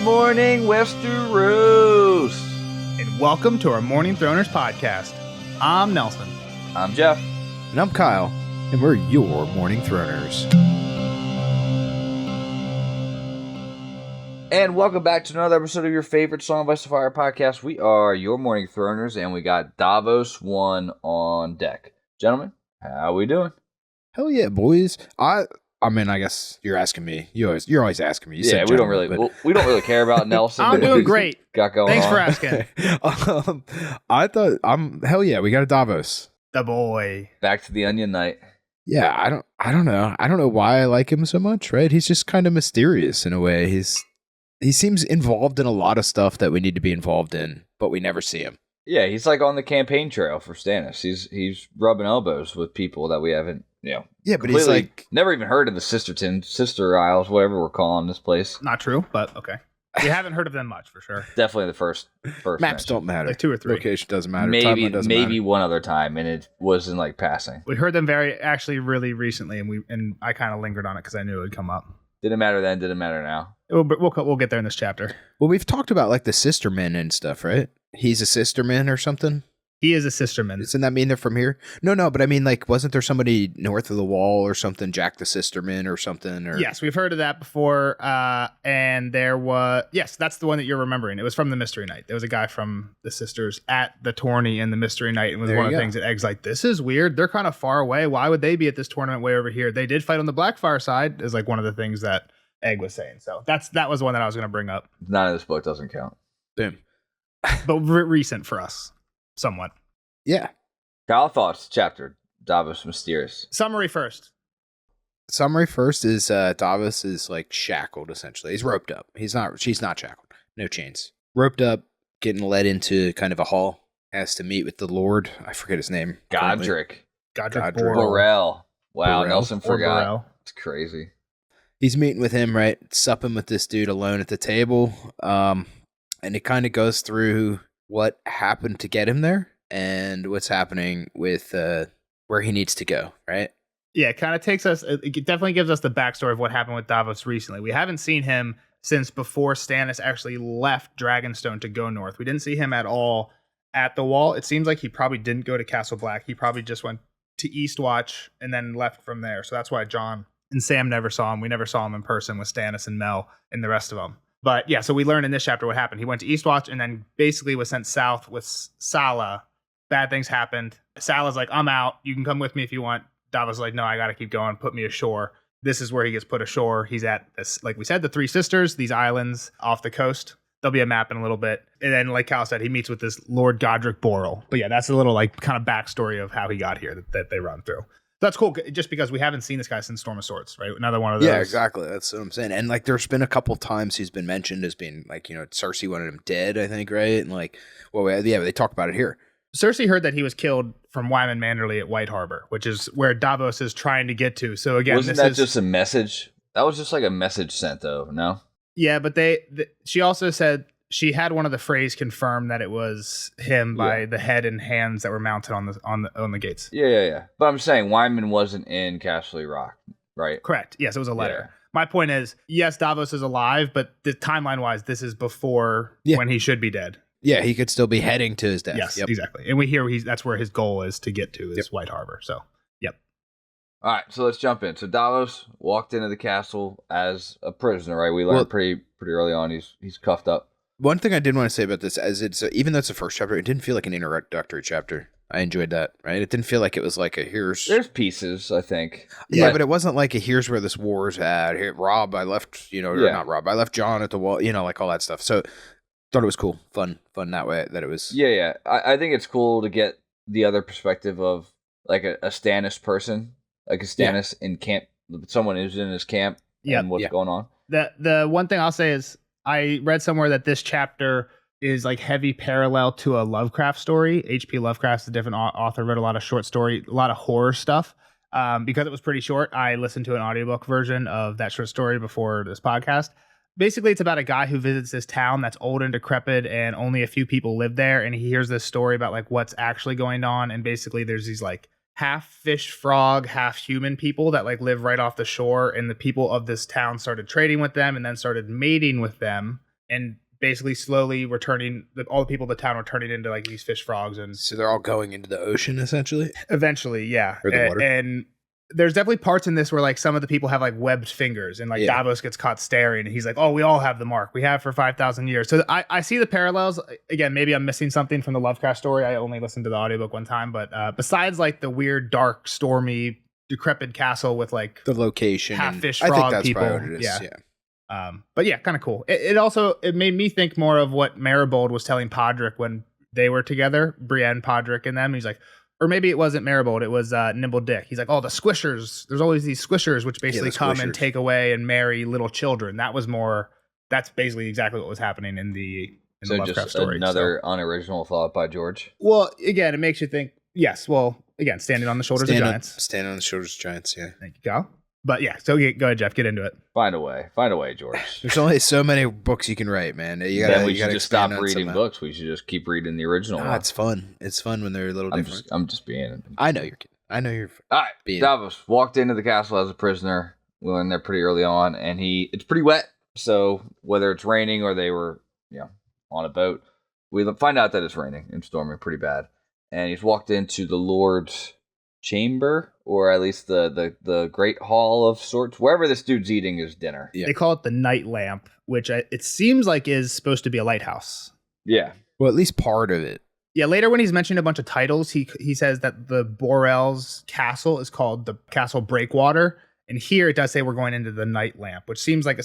morning, Westeros! And welcome to our Morning Throners podcast. I'm Nelson. I'm Jeff. And I'm Kyle. And we're your Morning Throners. And welcome back to another episode of your favorite Song of Ice and Fire podcast. We are your Morning Throners, and we got Davos 1 on deck. Gentlemen, how we doing? Hell yeah, boys. I mean, I guess you're asking me. You're always asking me. Yeah, we don't really care about Nelson. I'm doing great. Got going Thanks on. for asking. I thought hell yeah, we got a Davos. The boy. Back to the Onion Knight. Yeah, I don't know. I don't know why I like him so much, right? He's just kind of mysterious in a way. He seems involved in a lot of stuff that we need to be involved in, but we never see him. Yeah, he's like on the campaign trail for Stannis. He's rubbing elbows with people that we haven't, Yeah, but he's like never even heard of the Sister Isles, whatever we're calling this place. Not true, but okay. We haven't heard of them much for sure. Definitely the first maps mention. don't matter. Like 2 or 3. Location doesn't matter. Maybe Timeline doesn't matter. one other time, and it was in like passing. We heard them really recently, and I kind of lingered on it because I knew it would come up. Didn't matter then. Didn't matter now. We'll get there in this chapter. Well, we've talked about like the sistermen and stuff, right? He's a sisterman or something. He is a sisterman. Doesn't that mean they're from here? No, but I mean, like, wasn't there somebody north of the wall or something, Jack the Sisterman or something? Or Yes, we've heard of that before. And there was, yes, that's the one that you're remembering. It was from the Mystery Night. There was a guy from the sisters at the tourney in the Mystery Night. And was one of the things that Egg's like, this is weird. They're kind of far away. Why would they be at this tournament way over here? They did fight on the Blackfire side, is like one of the things that Egg was saying. So that was the one that I was going to bring up. None of this book doesn't count. boom. But recent for us, somewhat. Yeah. Kyle, thoughts, chapter, Davos Mysterious. Summary first is Davos is like shackled, essentially. He's roped up. She's not shackled. No chains. Roped up, getting led into kind of a hall. Has to meet with the Lord. I forget his name. Godric Borrell. Wow, Borrell. Nelson forgot. Borrell. It's crazy. He's meeting with him, right? Supping with this dude alone at the table. And it kind of goes through what happened to get him there and what's happening with where he needs to go, right? Yeah, it kind of takes us, it definitely gives us the backstory of what happened with Davos recently. We haven't seen him since before Stannis actually left Dragonstone to go north. We didn't see him at all at the wall. It seems like he probably didn't go to Castle Black. He probably just went to Eastwatch and then left from there. So that's why Jon and Sam never saw him. We never saw him in person with Stannis and Mel and the rest of them. But yeah, so we learned in this chapter what happened. He went to Eastwatch and then basically was sent south with Sala. Bad things happened. Sala's like, I'm out. You can come with me if you want. Davos is like, no, I got to keep going. Put me ashore. This is where he gets put ashore. He's at this, like we said, the Three Sisters, these islands off the coast. There'll be a map in a little bit. And then, like Kyle said, he meets with this Lord Godric Borrell. But yeah, that's a little like kind of backstory of how he got here that they run through. That's cool, just because we haven't seen this guy since Storm of Swords, right? Another one of those. Yeah, exactly. That's what I'm saying. And like, there's been a couple times he's been mentioned as being like, Cersei wanted him dead, I think, right? And like, well, yeah, they talk about it here. Cersei heard that he was killed from Wyman Manderley at White Harbor, which is where Davos is trying to get to. So again, wasn't that just a message? That was just like a message sent, though. No. Yeah, but she also said she had one of the Freys confirm that it was him by the head and hands that were mounted on the gates. Yeah. But I'm saying Wyman wasn't in Castle Rock, right? Correct. Yes, it was a letter. Yeah. My point is, yes, Davos is alive, but the timeline-wise, this is before when he should be dead. Yeah, he could still be heading to his death. Yes, exactly. And we hear that's where his goal is to get to, is White Harbor. So, yep. All right, so let's jump in. So Davos walked into the castle as a prisoner, right? We learned pretty early on he's cuffed up. One thing I did want to say about this, as it's even though it's the first chapter, it didn't feel like an introductory chapter. I enjoyed that, right? It didn't feel like it was like a there's pieces, I think. Yeah, but it wasn't like a here's where this war's at. Here, Rob, I left, not Rob, I left John at the wall, like all that stuff. So thought it was cool, fun that way that it was. Yeah. I think it's cool to get the other perspective of like a Stannis person, like a Stannis in camp, someone who's in his camp and what's going on. The one thing I'll say is I read somewhere that this chapter is like heavy parallel to a Lovecraft story. H.P. Lovecraft's a different author, wrote a lot of short story, a lot of horror stuff. Because it was pretty short, I listened to an audiobook version of that short story before this podcast. Basically, it's about a guy who visits this town that's old and decrepit and only a few people live there. And he hears this story about like what's actually going on. And basically there's these like half fish, frog, half human people that like live right off the shore. And the people of this town started trading with them and then started mating with them. and basically slowly returning all the people of the town were turning into like these fish frogs, and So they're all going into the ocean essentially, eventually, yeah. or the water. And there's definitely parts in this where like some of the people have like webbed fingers, and like Davos gets caught staring, and he's like, "Oh, we all have the mark. We have for 5,000 years." So I see the parallels. Again, maybe I'm missing something from the Lovecraft story. I only listened to the audiobook one time, but besides like the weird, dark, stormy, decrepit castle with like the location, half fish I frog think that's people, probably what it is. but yeah, kind of cool. It also made me think more of what Maribold was telling Podrick when they were together, Brienne, Podrick, and them. He's like, or maybe it wasn't Maribold, it was Nimble Dick. He's like, oh, the squishers. There's always these squishers which basically come and take away and marry little children. That's basically exactly what was happening in the Lovecraft story. Another unoriginal thought by George. Well, again, it makes you think. Yes, well, again, standing on the shoulders of giants. Standing on the shoulders of giants. Yeah. Thank you, Kyle. But yeah, so go ahead, Jeff. Get into it. Find a way, George. There's only so many books you can write, man. You gotta. We should just stop reading books. We should just keep reading the original. No, it's fun. It's fun when they're a little different. I'm just being. I know you're kidding. I know you're. All right. Davos walked into the castle as a prisoner. We were in there pretty early on, and it's pretty wet. So whether it's raining or they were, on a boat, we find out that it's raining and storming pretty bad. And he's walked into the Lord's chamber, or at least the great hall of sorts, wherever this dude's eating his dinner. Yeah. They call it the night lamp, which it seems like is supposed to be a lighthouse. Yeah. Well, at least part of it. Yeah, later when he's mentioning a bunch of titles, he says that the Borel's castle is called the Castle Breakwater, and here it does say we're going into the night lamp, which seems like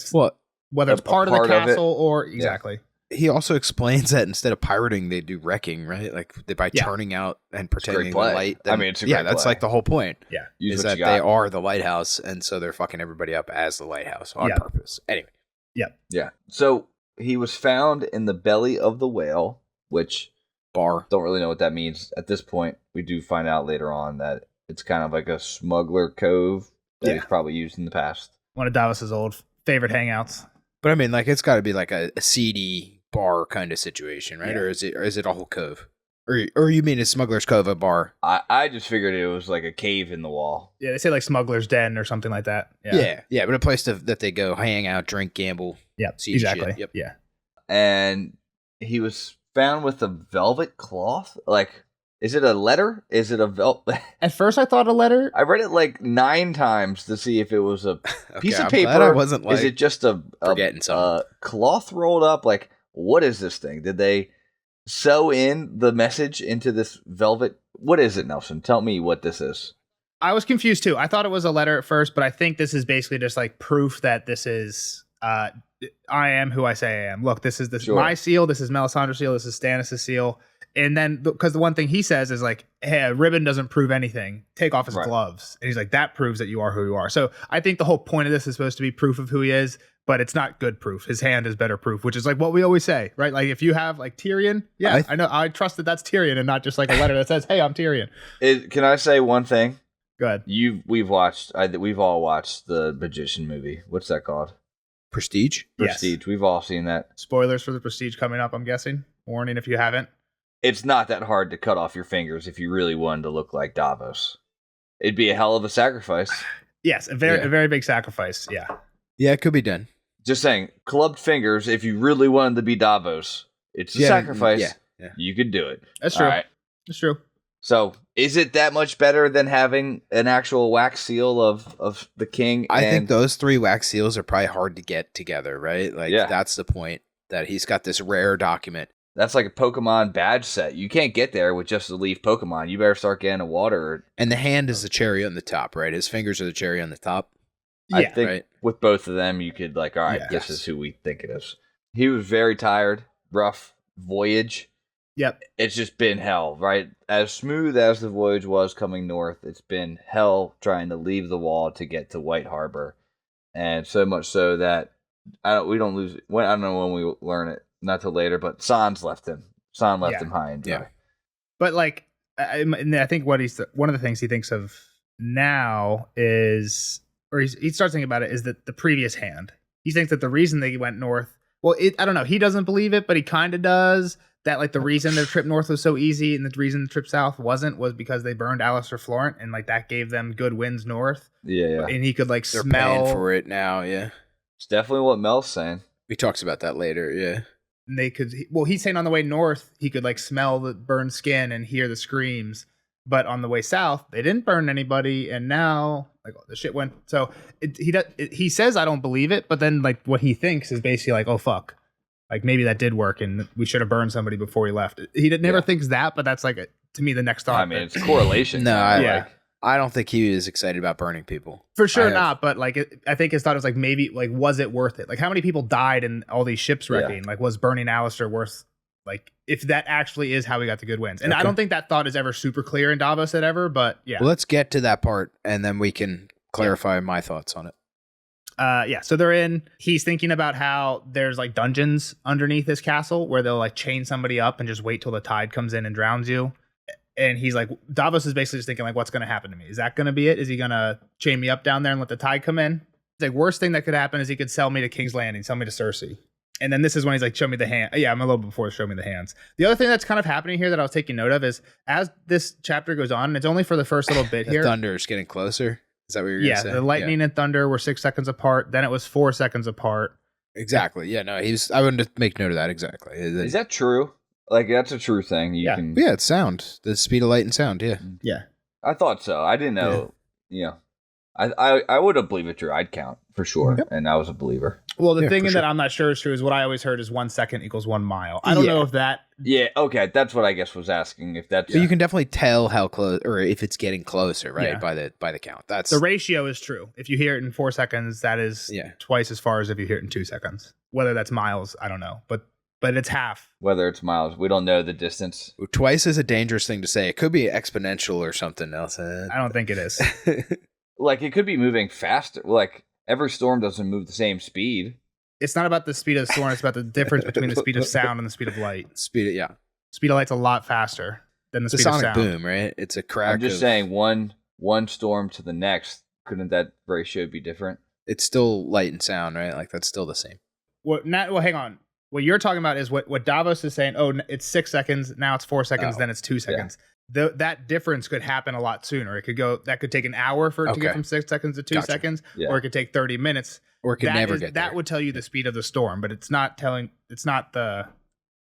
whether it's part of the castle or exactly. Yeah. He also explains that instead of pirating, they do wrecking, right? Like by turning out and pretending the light. It's a great that's play. Like the whole point. Yeah, is that they are the lighthouse, and so they're fucking everybody up as the lighthouse on purpose. Anyway. Yeah. So he was found in the belly of the whale, which don't really know what that means at this point. We do find out later on that it's kind of like a smuggler cove that he's probably used in the past. One of Davos's old favorite hangouts. But I mean, like, it's got to be like a seedy bar kind of situation, right? Yeah. Or is it a whole cove? Or you mean is Smuggler's Cove a bar? I just figured it was like a cave in the wall. Yeah, they say like Smuggler's Den or something like that. Yeah, but a place that they go hang out, drink, gamble. Yep, exactly. Shit. Yep. Yeah. And he was found with a velvet cloth. Like, is it a letter? Is it a velvet? At first I thought a letter. I read it like 9 times to see if it was a piece of paper. I wasn't like is it just a cloth rolled up? Like, what is this thing? Did they sew in the message into this velvet? What is it, Nelson? Tell me what this is. I was confused too. I thought it was a letter at first, but I think this is basically just like proof that this is I am who I say I am. Look, this is my seal. This is Melisandre's seal. This is Stannis' seal. And then, because the one thing he says is like, hey, a ribbon doesn't prove anything. Take off his gloves. And he's like, that proves that you are who you are. So I think the whole point of this is supposed to be proof of who he is, but it's not good proof. His hand is better proof, which is like what we always say, right? Like if you have like Tyrion, I know, I trust that that's Tyrion and not just like a letter that says, hey, I'm Tyrion. Can I say one thing? Go ahead. We've all watched the Magician movie. What's that called? Prestige? Prestige. Yes. We've all seen that. Spoilers for the Prestige coming up, I'm guessing. Warning if you haven't. It's not that hard to cut off your fingers if you really wanted to look like Davos. It'd be a hell of a sacrifice. Yes, a very big sacrifice. Yeah. Yeah, it could be done. Just saying, clubbed fingers, if you really wanted to be Davos, it's a sacrifice. Yeah. You could do it. That's true. All right. That's true. So, is it that much better than having an actual wax seal of the king? I think those 3 wax seals are probably hard to get together, right? Like, that's the point, that he's got this rare document. That's like a Pokemon badge set. You can't get there with just the leaf Pokemon. You better start getting a water. And the hand is the cherry on the top, right? His fingers are the cherry on the top. I think with both of them, you could like, all right, this is who we think it is. He was very tired, rough voyage. Yep. It's just been hell, right? As smooth as the voyage was coming north, it's been hell trying to leave the wall to get to White Harbor. And so much so that I don't know when we learn it. Not till later, but Sans left him. Him high and dry. Yeah. But like, I think one of the things he thinks of now is, or he starts thinking about it, is that the previous hand. He thinks that the reason they went north, I don't know. He doesn't believe it, but he kind of does. That like the reason their trip north was so easy and the reason the trip south was because they burned Alistair Florent and like that gave them good winds north. Yeah. And he could like They're smell paying for it now. Yeah. It's definitely what Mel's saying. He talks about that later, yeah. And they could, he's saying on the way north, he could like smell the burned skin and hear the screams. But on the way south, they didn't burn anybody. And now, like, the shit went. So he says, I don't believe it. But then, like, what he thinks is basically like, oh, fuck. Like, maybe that did work and we should have burned somebody before he left. He never thinks that, but that's like, to me, the next thought. I mean, it's a correlation. No, I don't think he was excited about burning people. For sure not, but like I think his thought was like, maybe, like, was it worth it? Like, how many people died in all these ships wrecking? Like, was burning Alistair worth, like, if that actually is how we got the good wins? And I don't think that thought is ever super clear in Davos ever, but yeah. Well, let's get to that part, and then we can clarify my thoughts on it. So they're in, he's thinking about how there's like dungeons underneath this castle where they'll like chain somebody up and just wait till the tide comes in and drowns you. And he's like, Davos is basically just thinking like, what's going to happen to me? Is that going to be it? Is he going to chain me up down there and let the tide come in? It's like, worst thing that could happen is he could sell me to King's Landing, sell me to Cersei. And then this is when he's like, show me the hand. Yeah, I'm a little before show me the hands. The other thing that's kind of happening here that I was taking note of is as this chapter goes on, and it's only for the first little bit here. Thunder is getting closer. Is that what you're going to say? Yeah, the lightning and thunder were 6 seconds apart. Then it was 4 seconds apart. Exactly. Yeah, no, I wanted to make note of that exactly. Is that true? Like, that's a true thing. Yeah, it's sound. The speed of light and sound, yeah. Yeah. I thought so. I didn't know. Yeah. I would have believed it true. I'd count for sure. Yep. And I was a believer. Well, the thing that I'm not sure is true is what I always heard is 1 second equals 1 mile. I don't know if that. Yeah. Okay. That's what I guess was asking. If that's. So you can definitely tell how close, or if it's getting closer, right? Yeah. By the count. That's the ratio is true. If you hear it in 4 seconds, that is twice as far as if you hear it in 2 seconds. Whether that's miles, I don't know, but it's half. Whether it's miles, we don't know the distance. Twice is a dangerous thing to say. It could be exponential or something else. I don't think it is. Like, it could be moving faster. Like, every storm doesn't move the same speed. It's not about the speed of the storm. It's about the difference between the speed of sound and the speed of light. Speed of light's a lot faster than the speed of sound. Sonic boom, right? It's a crack. I'm just saying, one storm to the next, couldn't that ratio be different? It's still light and sound, right? Like, that's still the same. Well, hang on. What you're talking about is what Davos is saying. Oh, it's 6 seconds. Now it's 4 seconds. Then it's 2 seconds. Yeah. That difference could happen a lot sooner. That could take an hour for it to get from 6 seconds to 2 seconds, or it could take 30 minutes. Or it could never get there. That would tell you the speed of the storm, but it's not the.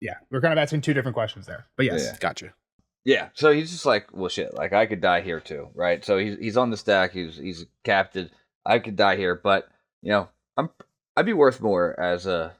Yeah, we're kind of asking two different questions there. But yes, gotcha. Yeah, so he's just like, well, shit, like I could die here too, right? So he's on the stack. He's captain. I could die here, but I'd be worth more as a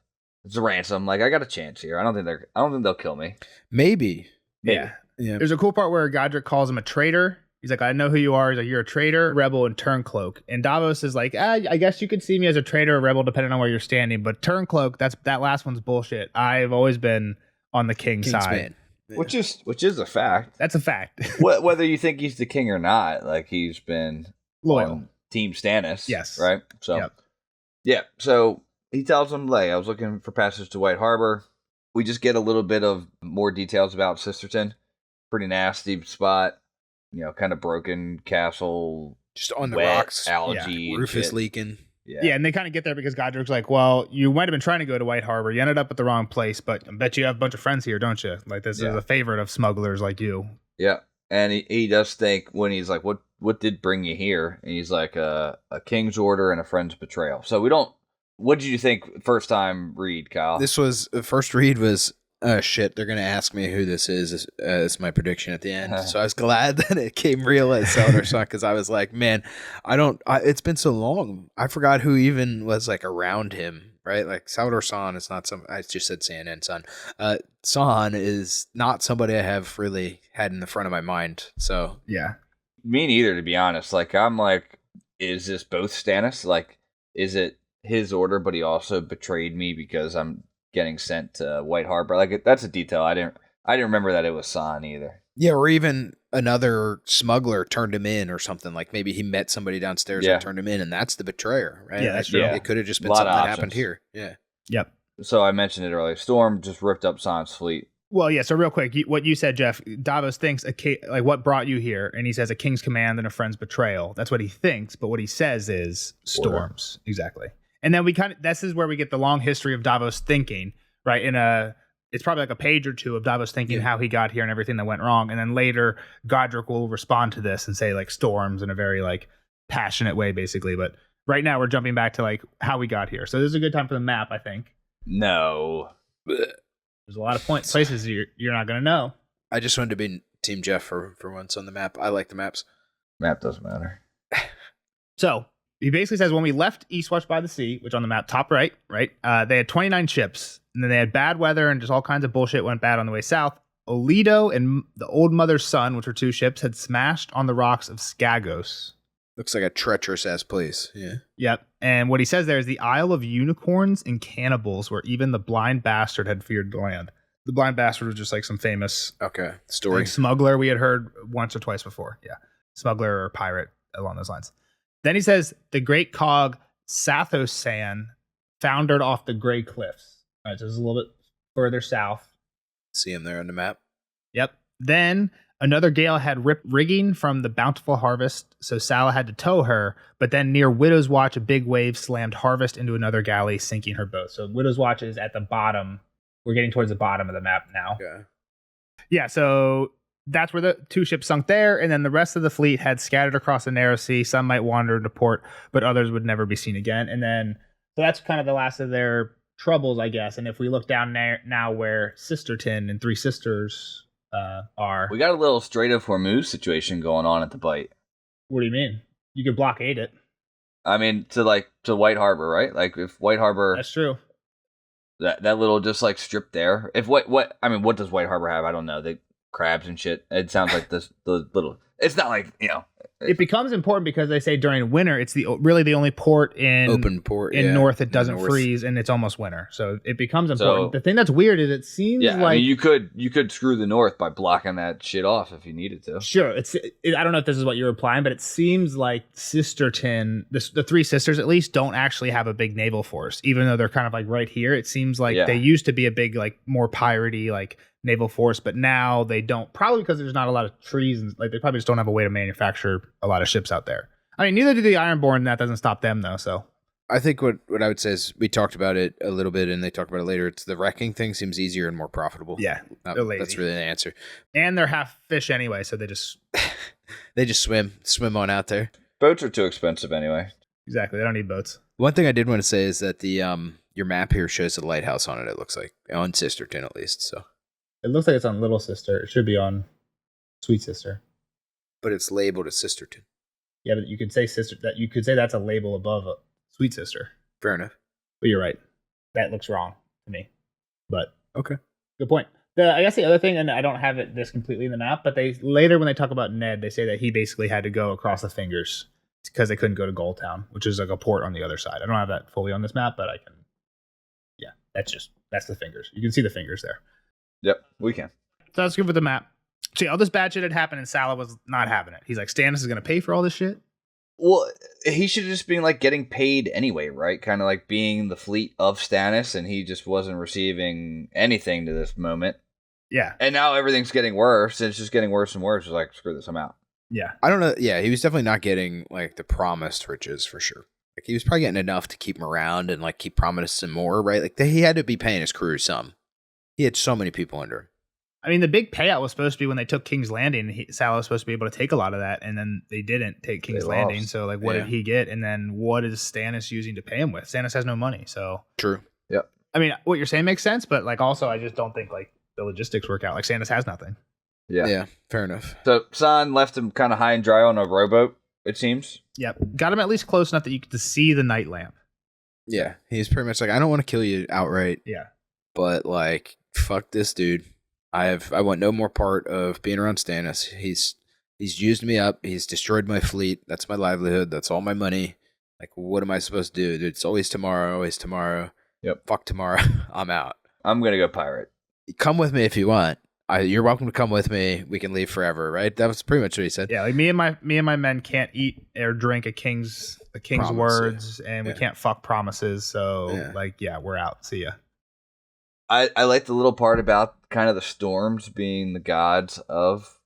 ransom. Like, I got a chance here. I don't think they'll kill me. Maybe. Yeah. There's a cool part where Godric calls him a traitor. He's like, I know who you are. He's like, you're a traitor, rebel, and turncloak. And Davos is like, I guess you could see me as a traitor or rebel depending on where you're standing. But turncloak, that last one's bullshit. I've always been on the king's side. Yeah. Which is a fact. That's a fact. Whether you think he's the king or not, like, he's been loyal on Team Stannis. Yes. Right? So, so he tells him, I was looking for passage to White Harbor. We just get a little bit of more details about Sisterton. Pretty nasty spot. Kind of broken castle. Just on the rocks. Algae. Roof is leaking. Yeah, and they kind of get there because Godric's like, well, you might have been trying to go to White Harbor. You ended up at the wrong place, but I bet you have a bunch of friends here, don't you? Like, this is a favorite of smugglers like you. Yeah, and he does think when he's like, what did bring you here? And he's like, a king's order and a friend's betrayal. So we don't... What did you think first time read, Kyle? First read was... Oh shit, they're going to ask me who this is as my prediction at the end. So I was glad that it came real as Salvador Son, because I was like, man, it's been so long. I forgot who even was like around him, right? Like, Salvador Son is not I just said CNN Son. Son is not somebody I have really had in the front of my mind. So yeah. Me neither, to be honest. Like, I'm like, is this both Stannis? Like, is it his order, but he also betrayed me because I'm getting sent to White Harbor? Like, that's a detail I didn't remember that it was San either. Yeah, or even another smuggler turned him in or something. Like, maybe he met somebody downstairs and turned him in, and that's the betrayer, right? Yeah, that's true. It could have just been something that happened here. Yeah. Yep. So I mentioned it earlier. Storm just ripped up San's fleet. Well, yeah. So real quick, what you said, Jeff, Davos thinks like, what brought you here? And he says a king's command and a friend's betrayal. That's what he thinks, but what he says is storms. Exactly. And then this is where we get the long history of Davos thinking, right? It's probably like a page or two of Davos thinking how he got here and everything that went wrong. And then later Godric will respond to this and say like storms in a very like passionate way, basically. But right now we're jumping back to like how we got here. So this is a good time for the map, I think. No. There's a lot of places you're not going to know. I just wanted to be Team Jeff for once on the map. I like the maps. Map doesn't matter. So he basically says when we left Eastwatch by the Sea, which on the map top right, they had 29 ships, and then they had bad weather and just all kinds of bullshit went bad on the way south. Olido and the Old Mother's Son, which were 2 ships, had smashed on the rocks of Skagos. Looks like a treacherous ass place. Yeah. Yep. And what he says there is the Isle of Unicorns and Cannibals, where even the Blind Bastard had feared the land. The Blind Bastard was just like some famous story smuggler we had heard once or twice before. Yeah. Smuggler or pirate along those lines. Then he says the great cog Sathosan foundered off the Grey Cliffs. All right, so it's a little bit further south. See him there on the map. Yep. Then another gale had ripped rigging from the Bountiful Harvest, so Sala had to tow her. But then near Widow's Watch, a big wave slammed Harvest into another galley, sinking her boat. So Widow's Watch is at the bottom. We're getting towards the bottom of the map now. Yeah, so that's where the 2 ships sunk there, and then the rest of the fleet had scattered across the narrow sea. Some might wander into port, but others would never be seen again. And then, so that's kind of the last of their troubles, I guess. And if we look down there now where Sisterton and Three Sisters are. We got a little Strait of Hormuz situation going on at the Bight. What do you mean? You could blockade it. I mean, to White Harbor, right? Like if White Harbor. That's true. That little just like strip there. If what does White Harbor have? I don't know. They crabs and shit. It sounds like the little. It's not like It becomes important because they say during winter it's really the only port in open port in north that doesn't freeze, and it's almost winter, so it becomes important. So, the thing that's weird is it seems like I mean, you could screw the north by blocking that shit off if you needed to. Sure, I don't know if this is what you're implying, but it seems like Sisterton, the Three Sisters at least, don't actually have a big naval force, even though they're kind of like right here. It seems like they used to be a big like more piratey like naval force, but now they don't, probably because there's not a lot of trees and like they probably just don't have a way to manufacture a lot of ships out there. I mean, neither do the Ironborn, and that doesn't stop them though. So I think what I would say is we talked about it a little bit and they talked about it later. It's the wrecking thing seems easier and more profitable. Yeah, they're lazy. That's really the answer. And they're half fish anyway, so they just swim on out there. Boats are too expensive anyway. Exactly, they don't need boats. One thing I did want to say is that the your map here shows a lighthouse on it. It looks like on Sisterton at least. So it looks like it's on Little Sister. It should be on Sweet Sister, but it's labeled as Sisterton. Yeah, but you could say that's a label above a Sweet Sister. Fair enough. But you're right. That looks wrong to me. But okay, good point. I guess the other thing, and I don't have this completely in the map, but they later when they talk about Ned, they say that he basically had to go across the Fingers because they couldn't go to Goldtown, which is like a port on the other side. I don't have that fully on this map, but I can. Yeah, that's the Fingers. You can see the Fingers there. Yep, we can. So that's good for the map. See, all this bad shit had happened, and Sala was not having it. He's like, Stannis is going to pay for all this shit? Well, he should just be like getting paid anyway, right? Kind of like being the fleet of Stannis, and he just wasn't receiving anything to this moment. Yeah. And now everything's getting worse, and it's just getting worse and worse. It's like, screw this, I'm out. Yeah. I don't know. Yeah, he was definitely not getting like the promised riches for sure. Like he was probably getting enough to keep him around and like keep promising more, right? Like he had to be paying his crew some. He had so many people under him. I mean, the big payout was supposed to be when they took King's Landing. Sala was supposed to be able to take a lot of that, and then they didn't take King's Landing. So, like, what did he get? And then what is Stannis using to pay him with? Stannis has no money, so. True. Yep. I mean, what you're saying makes sense, but, like, also, I just don't think, like, the logistics work out. Like, Stannis has nothing. Yeah. Yeah, fair enough. So, San left him kind of high and dry on a rowboat, it seems. Yep. Got him at least close enough that you could see the night lamp. Yeah, he's pretty much like, I don't want to kill you outright. Yeah. But, like, fuck this dude. I want no more part of being around Stannis. He's used me up. He's destroyed my fleet. That's my livelihood. That's all my money. Like, what am I supposed to do? Dude, it's always tomorrow, always tomorrow. Yep. Fuck tomorrow. I'm out. I'm going to go pirate. Come with me if you want. You're welcome to come with me. We can leave forever, right? That was pretty much what he said. Yeah, like me and my men can't eat or drink a king's words, and we can't fuck promises. So, we're out. See ya. I like the little part about kind of the storms being the gods of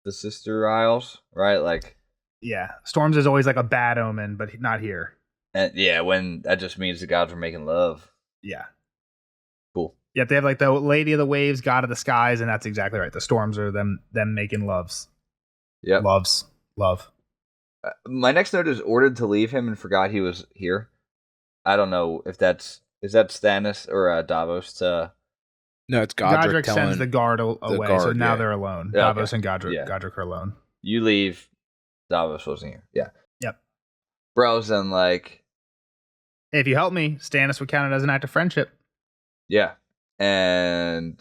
the Sister Isles, right? Like, yeah, storms is always like a bad omen, but not here. And yeah, when that just means the gods are making love. Yeah, cool. Yep, they have like the Lady of the Waves, God of the Skies, and that's exactly right. The storms are them making loves. Yeah, love. My next note is ordered to leave him and forgot he was here. I don't know if that's Is that Stannis or Davos to? No, it's Godric sends the guard away, so guard, now yeah. they're alone. Yeah, Davos okay. and Godric. Yeah. Godric are alone. You leave. Davos wasn't here. Yeah. Yep. Bro's then like, Hey, if you help me, Stannis would count it as an act of friendship. yeah. And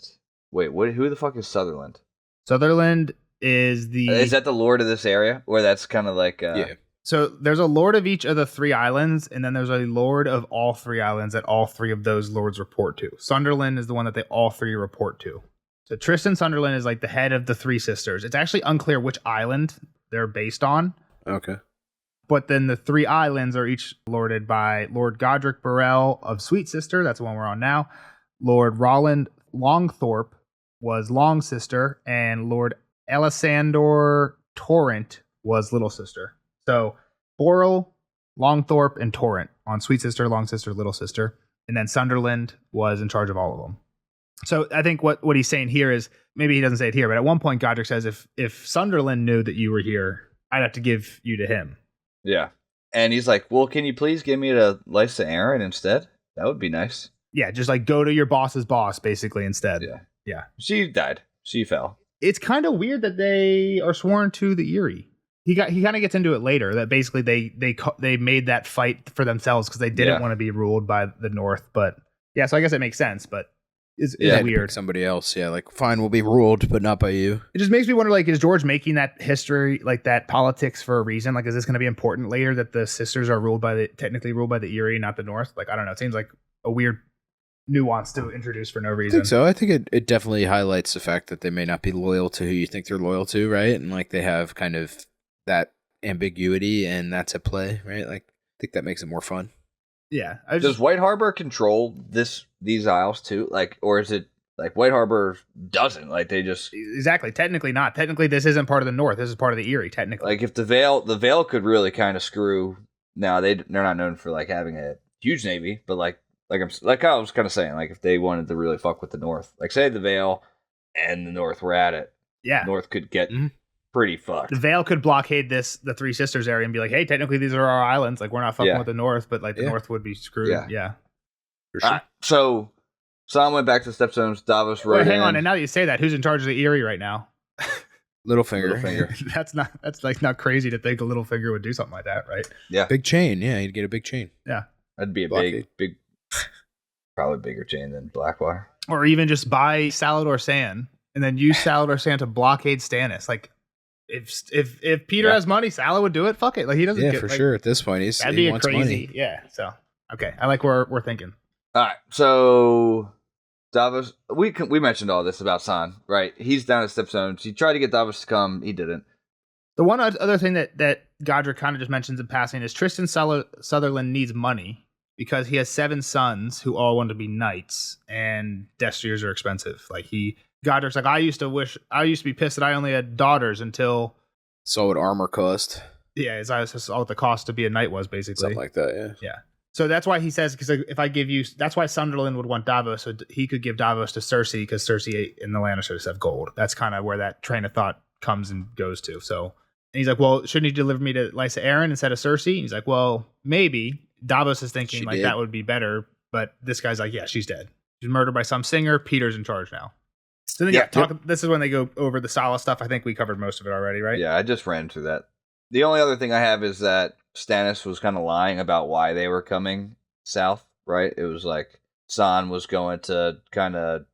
wait, what? Who the fuck is Sutherland? Sutherland is the. Is that the lord of this area, or that's kind of like? Yeah. So there's a lord of each of the 3 islands, and then there's a lord of all 3 islands that all 3 of those lords report to. Sunderland is the one that they all 3 report to. So Tristan Sunderland is like the head of the 3 sisters. It's actually unclear which island they're based on. Okay. But then the 3 islands are each lorded by Lord Godric Burrell of Sweet Sister. That's the one we're on now. Lord Roland Longthorpe was Long Sister, and Lord Elisandor Torrent was Little Sister. So Borrell, Longthorpe, and Torrent on Sweet Sister, Long Sister, Little Sister. And then Sunderland was in charge of all of them. So I think what he's saying here is, maybe he doesn't say it here, but at one point Godric says, if Sunderland knew that you were here, I'd have to give you to him. Yeah. And he's like, well, can you please give me to Lysa Arryn instead? That would be nice. Yeah, just like go to your boss's boss, basically, instead. Yeah. She died. She fell. It's kind of weird that they are sworn to the Eyrie. He kind of gets into it later that basically they made that fight for themselves because they didn't want to be ruled by the North. But yeah, so I guess it makes sense. But it's weird. Somebody else, yeah, like fine, we'll be ruled, but not by you. It just makes me wonder, like, is George making that history, like that politics, for a reason? Like, is this going to be important later that the sisters are technically ruled by the Eyrie, not the North? Like, I don't know. It seems like a weird nuance to introduce for no I reason. think so. I think it definitely highlights the fact that they may not be loyal to who you think they're loyal to, right? And like they have kind of that ambiguity, and that's at play, right? Like I think that makes it more fun. Yeah. Does White Harbor control these isles too? Like, or is it like White Harbor doesn't? Like they just exactly. Technically not. Technically, this isn't part of the North. This is part of the Eyrie. Technically, like if the Vale could really kind of screw. Now they're not known for like having a huge navy, but like I was kind of saying, like if they wanted to really fuck with the North, like say the Vale and the North were at it, yeah, North could get pretty fucked. The Vale could blockade the 3 Sisters area and be like, hey, technically these are our islands. Like we're not fucking with the North, but like the North would be screwed. Yeah. For sure. So Sam went back to the Stepstones. Davos wrote hang on, and now that you say that, who's in charge of the Eyrie right now? Littlefinger. That's like not crazy to think a Littlefinger would do something like that, right? Yeah. Big chain. Yeah, he'd get a big chain. Yeah. That'd be a big, probably bigger chain than Blackwater. Or even just buy Salador Sand and then use Salador Sand to blockade Stannis. Like if Peter has money, Salah would do it. Fuck it. Like he doesn't. Yeah, for sure. At this point, that'd be a crazy. Money. Yeah. So okay, I like where we're thinking. All right. So Davos, we mentioned all this about San, right? He's down at Stepstones. He tried to get Davos to come. He didn't. The one other thing that Godric kind of just mentions in passing is Tristan Sutherland needs money because he has 7 sons who all want to be knights, and destriers are expensive. Like Godric's like, I used to be pissed that I only had daughters until saw what armor cost. Yeah, as I saw what the cost to be a knight was, basically. Something like that, yeah. Yeah. So that's why he says, because if I give you, that's why Sunderland would want Davos, so he could give Davos to Cersei, because Cersei and the Lannisters have gold. That's kind of where that train of thought comes and goes to. So, and he's like, well, shouldn't he deliver me to Lysa Arryn instead of Cersei? And he's like, well, maybe. Davos is thinking that would be better, but this guy's like, yeah, she's dead. She's murdered by some singer. Peter's in charge now. So then, this is when they go over the Sala stuff. I think we covered most of it already, right? Yeah, I just ran through that. The only other thing I have is that Stannis was kind of lying about why they were coming south, right? It was like San was going to kind of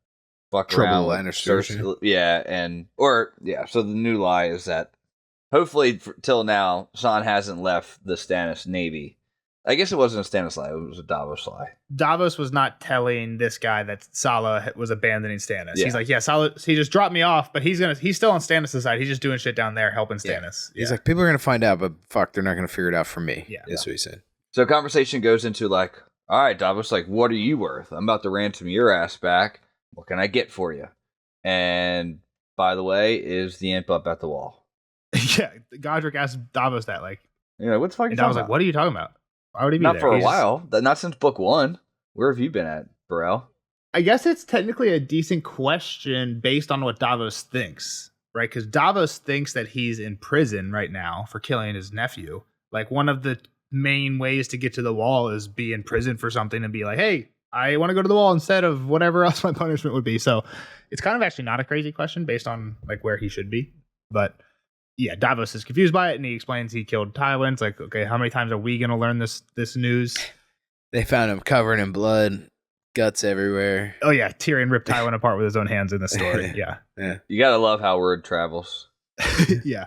fuck around with Cersei. Yeah, so the new lie is that hopefully till now, San hasn't left the Stannis navy. I guess it wasn't a Stannis lie, it was a Davos lie. Davos was not telling this guy that Sala was abandoning Stannis. Yeah. He's like, yeah, Sala, he just dropped me off, but he's still on Stannis' side. He's just doing shit down there, helping Stannis. Yeah. He's like, people are going to find out, but fuck, they're not going to figure it out from me. Yeah. That's what he said. So conversation goes into like, all right, Davos, like, what are you worth? I'm about to ransom your ass back. What can I get for you? And by the way, is the imp up at the wall? Yeah, Godric asked Davos that, like, what the fuck? And Davos like, what are you talking about? Why would he be not there? For a while? Not since book 1. Where have you been at, Burrell? I guess it's technically a decent question based on what Davos thinks, right? Because Davos thinks that he's in prison right now for killing his nephew. Like, one of the main ways to get to the wall is be in prison for something and be like, hey, I want to go to the wall instead of whatever else my punishment would be. So it's kind of actually not a crazy question based on like where he should be. But yeah, Davos is confused by it, and he explains he killed Tywin. It's like, okay, how many times are we going to learn this news? They found him covered in blood, guts everywhere. Oh yeah, Tyrion ripped Tywin apart with his own hands in the story. Yeah. Yeah. You gotta love how word travels. Yeah.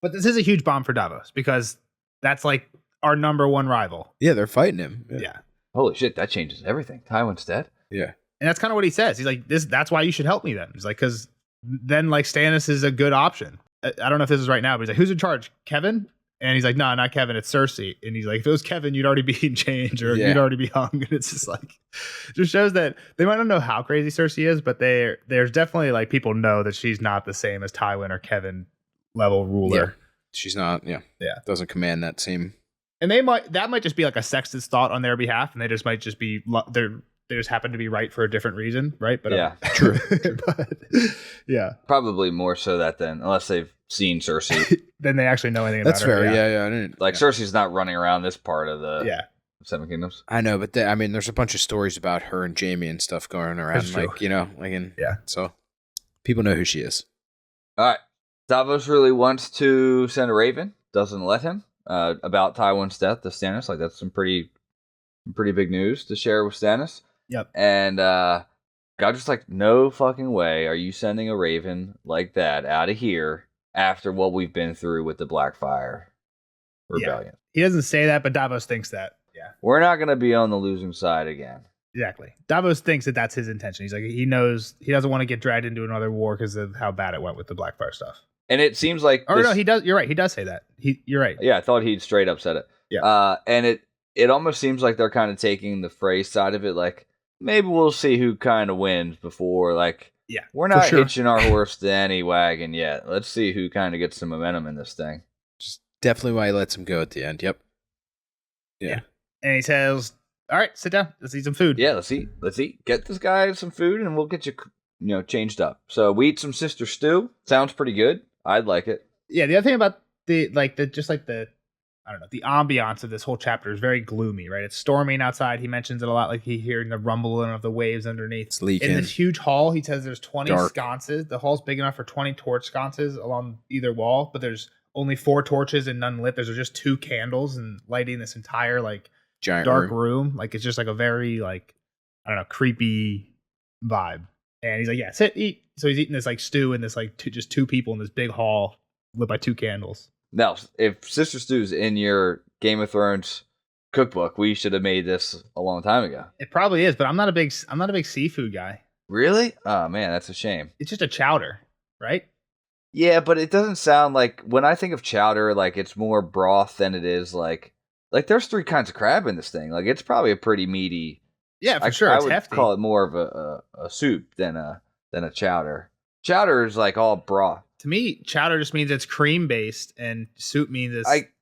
But this is a huge bomb for Davos because that's like our number one rival. Yeah, they're fighting him. Yeah. Holy shit, that changes everything. Tywin's dead. Yeah. And that's kind of what he says. He's like, that's why you should help me then. He's like, because then like Stannis is a good option. I don't know if this is right now, but he's like, who's in charge? Kevin? And he's like, no, not Kevin, it's Cersei. And he's like, if it was Kevin, you'd already be in chains or you'd already be hung. And it's just like, just shows that they might not know how crazy Cersei is, but there's definitely like people know that she's not the same as Tywin or Kevin level ruler. Yeah. She's not, yeah. Doesn't command that same. And that might just be like a sexist thought on their behalf, and they just might just be they just happen to be right for a different reason, right? But yeah, true. But, yeah, probably more so that then, unless they've seen Cersei, then they actually know anything. That's about her. fair. Yeah. I didn't Cersei's not running around this part of the Seven Kingdoms. I know, but I mean, there's a bunch of stories about her and Jaime and stuff going around, so people know who she is. All right, Davos really wants to send a raven, doesn't let him. About Tywin's death to Stannis. Like, that's some pretty big news to share with Stannis. Yep. And Godric's like, no fucking way are you sending a raven like that out of here after what we've been through with the Blackfire Rebellion. Yeah. He doesn't say that, but Davos thinks that. Yeah. We're not going to be on the losing side again. Exactly. Davos thinks that that's his intention. He's like, he knows he doesn't want to get dragged into another war because of how bad it went with the Blackfire stuff. And it seems like... no, he does. You're right. He does say that. You're right. Yeah, I thought he'd straight up said it. Yeah. And it almost seems like they're kind of taking the phrase side of it, like, maybe we'll see who kind of wins before, like, we're not hitching our horse to any wagon yet. Let's see who kind of gets some momentum in this thing. Just definitely why he lets him go at the end. Yep. Yeah. And he says, all right, sit down. Let's eat some food. Yeah, let's eat. Get this guy some food and we'll get you, changed up. So we eat some sister stew. Sounds pretty good. I'd like it. Yeah, the other thing about the ambiance of this whole chapter is very gloomy, right? It's storming outside. He mentions it a lot, like he hearing the rumbling of the waves underneath. It's leaking. In this huge hall, he says there's 20 sconces. The hall's big enough for 20 torch sconces along either wall, but there's only 4 torches and none lit. There's just 2 candles and lighting this entire like giant dark room. Like it's just like a very like, I don't know, creepy vibe. And he's like, yeah, sit, eat. So he's eating this like stew in this like just 2 people in this big hall lit by 2 candles. Now, if Sister Stew's in your Game of Thrones cookbook, we should have made this a long time ago. It probably is, but I'm not a big seafood guy. Really? Oh man, that's a shame. It's just a chowder, right? Yeah, but it doesn't sound like, when I think of chowder, like it's more broth than it is like there's 3 kinds of crab in this thing. Like it's probably a pretty meaty. Yeah, for sure. I it's would hefty. call it more of a soup than a chowder. Chowder is like all broth. To me, chowder just means it's cream based, and soup means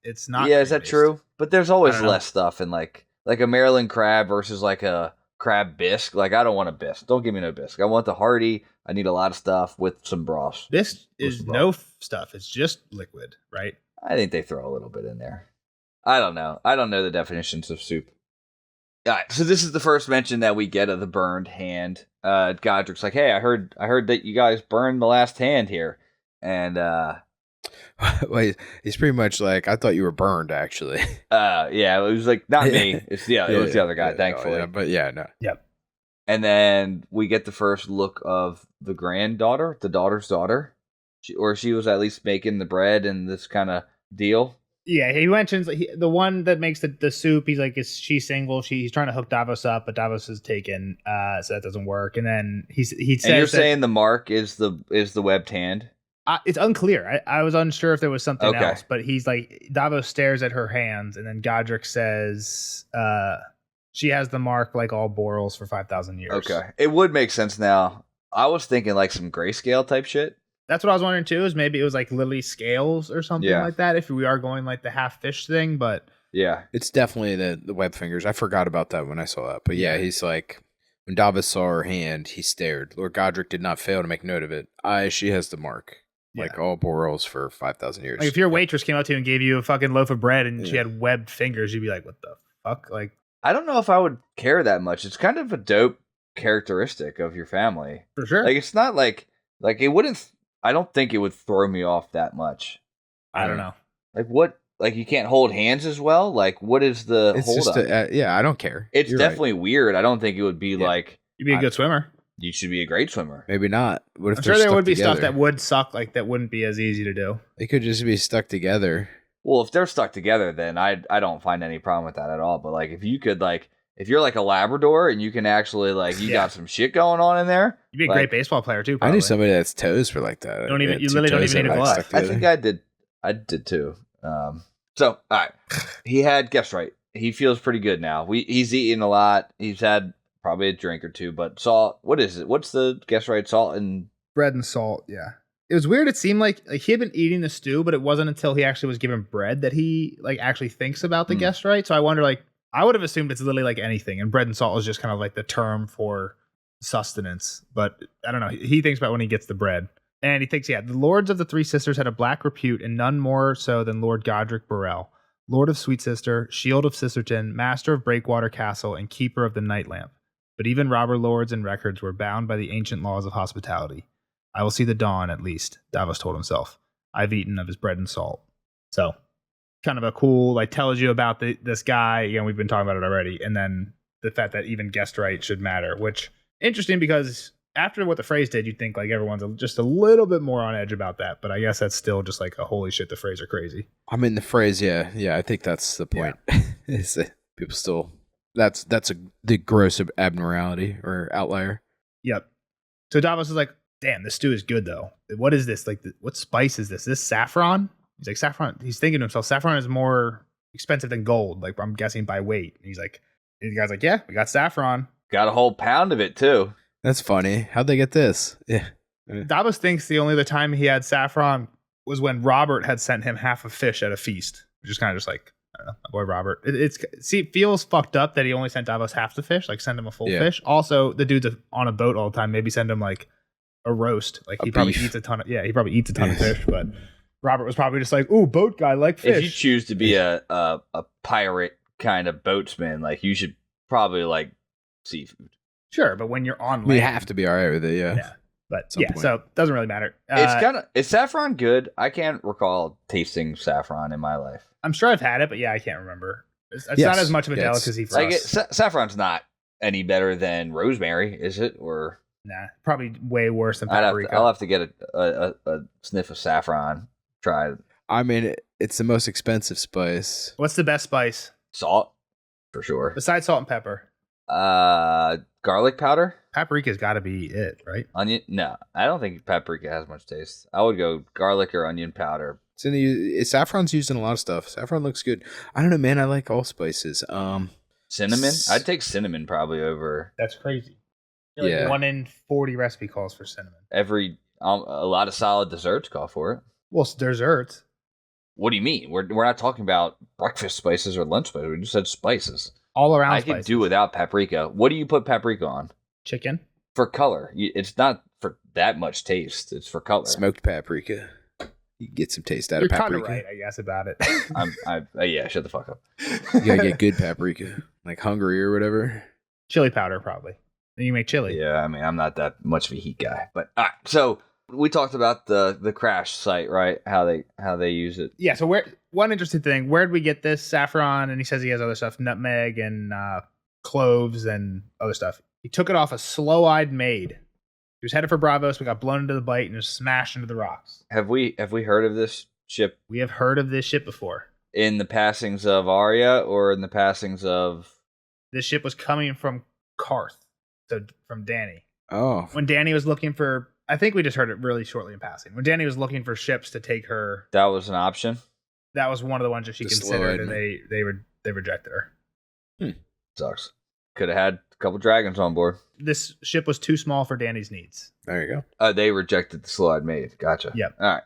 it's not. Yeah, is that true? But there's always know. less stuff in like a Maryland crab versus like a crab bisque. Like I don't want a bisque. Don't give me no bisque. I want the hearty. I need a lot of stuff with some broth. This is no stuff. It's just liquid, right? I think they throw a little bit in there. I don't know. I don't know the definitions of soup. All right, so this is the first mention that we get of the burned hand. Godric's like, "Hey, I heard that you guys burned the last hand here," and wait, he's pretty much like, "I thought you were burned, actually." Yeah, it was like not me. It was the other guy, thankfully. But yeah, no. Yep. And then we get the first look of the granddaughter, the daughter's daughter, she was at least making the bread and this kind of deal. Yeah, he mentions the one that makes the soup. He's like, she's single. He's trying to hook Davos up, but Davos is taken, so that doesn't work. And then he says, and you're saying the mark is the webbed hand? It's unclear. I was unsure if there was something else, but he's like, Davos stares at her hands, and then Godric says, she has the mark like all Borals for 5,000 years. Okay, it would make sense now. I was thinking like some grayscale type shit. That's what I was wondering too, is maybe it was like lily scales or something like that, if we are going like the half fish thing, but yeah. It's definitely the web fingers. I forgot about that when I saw that. But yeah, he's like, when Davos saw her hand, he stared. Lord Godric did not fail to make note of it. She has the mark. Like all Borals for 5,000 years. Like if your waitress came up to you and gave you a fucking loaf of bread and she had webbed fingers, you'd be like, what the fuck? Like, I don't know if I would care that much. It's kind of a dope characteristic of your family. For sure. Like, it's not like it wouldn't. I don't think it would throw me off that much. I don't know. Like, what? Like, you can't hold hands as well? Like, what is the It's hold just up? yeah, I don't care. It's You're definitely weird. I don't think it would be like, You'd be a good swimmer. you should be a great swimmer. Maybe not. What if I'm they're sure there stuck would be stuff together? that would suck, like that wouldn't be as easy to do. They could just be stuck together. Well, if they're stuck together, then I don't find any problem with that at all. But, like, if you could, like, if you're like a Labrador and you can actually, like, you got some shit going on in there. You'd be a like, great baseball player too. I Probably. knew somebody that's toes for like that. You They had two literally don't toes even need that a were glove. stuck I together. think I did too. So, all right. He had, guess right. He feels pretty good now. He's eating a lot. He's had probably a drink or two, but salt, what is it? What's the, guess right, salt and... Bread and salt, yeah. It was weird. It seemed like he had been eating the stew, but it wasn't until he actually was given bread that he like actually thinks about the guest right. So I wonder, like, I would have assumed it's literally like anything, and bread and salt is just kind of like the term for sustenance. But I don't know. He thinks about when he gets the bread. And he thinks, the lords of the three sisters had a black repute, and none more so than Lord Godric Burrell, Lord of Sweet Sister, Shield of Sisterton, Master of Breakwater Castle, and Keeper of the Night Lamp. But even robber lords and records were bound by the ancient laws of hospitality. I will see the dawn, at least, Davos told himself. I've eaten of his bread and salt. So, kind of a cool, like, tells you about this guy. Again, we've been talking about it already. And then the fact that even guest right should matter, which, interesting because... After what the phrase did, you'd think like everyone's just a little bit more on edge about that, but I guess that's still just like a holy shit, the phrase are crazy. I mean, the phrase, yeah, I think that's the point. Is that people still that's the gross abnormality or outlier. Yep. So Davos is like, damn, this stew is good though. What is this? Like, what spice is this? This saffron? He's like, saffron. He's thinking to himself, saffron is more expensive than gold. Like, I'm guessing by weight. And the guy's like, yeah, we got saffron. Got a whole pound of it too. That's funny. How'd they get this? Yeah. Davos thinks the only other time he had saffron was when Robert had sent him half a fish at a feast, which is kind of just like, I don't know, my boy Robert. It feels fucked up that he only sent Davos half the fish, like send him a full fish. Also, the dude's on a boat all the time. Maybe send him like a roast. Like he probably eats a ton of of fish, but Robert was probably just like, ooh, boat guy, like fish. If you choose to be a pirate kind of boatsman, like you should probably like seafood. Sure, but when you're on land, we have to be all right with it, yeah. But so it doesn't really matter. Is saffron good? I can't recall tasting saffron in my life. I'm sure I've had it, but I can't remember. It's not as much of a delicacy for us. Saffron's not any better than rosemary, is it? Or nah, probably way worse than paprika. I'll have to get a sniff of saffron. Try it. I mean, it's the most expensive spice. What's the best spice? Salt, for sure. Besides salt and pepper. Garlic powder. Paprika's got to be it, right? Onion? No, I don't think paprika has much taste. I would go garlic or onion powder. Saffron's used in a lot of stuff. Saffron looks good. I don't know, man. I like all spices. Cinnamon? I'd take cinnamon probably over. That's crazy. Like 1 in 40 recipe calls for cinnamon. A lot of solid desserts call for it. Well, desserts. What do you mean? We're not talking about breakfast spices or lunch spices. We just said spices. All around I spices. could do without paprika. What do you put paprika on? Chicken. For color. It's not for that much taste. It's for color. Smoked paprika. You get some taste out You're of paprika. You're kind of right, I guess, about it. Yeah, shut the fuck up. You gotta get good paprika. Like Hungary or whatever. Chili powder, probably. Then you make chili. Yeah, I mean, I'm not that much of a heat guy. But, all right. So, we talked about the crash site, right? How they use it. Yeah, so one interesting thing, where'd we get this saffron? And he says he has other stuff, nutmeg and cloves and other stuff. He took it off a slow-eyed maid. He was headed for Bravos. We got blown into the bight and just smashed into the rocks. Have we heard of this ship? We have heard of this ship before. In the passings of Arya or in the passings of... This ship was coming from Karth, so from Dany. Oh. When Dany was looking for... I think we just heard it really shortly in passing. When Dany was looking for ships to take her... That was an option? That was one of the ones that she considered, and they rejected her. Sucks. Could have had a couple dragons on board. This ship was too small for Dany's needs. There you go. They rejected the slow-eyed maid. Gotcha. Yep. All right.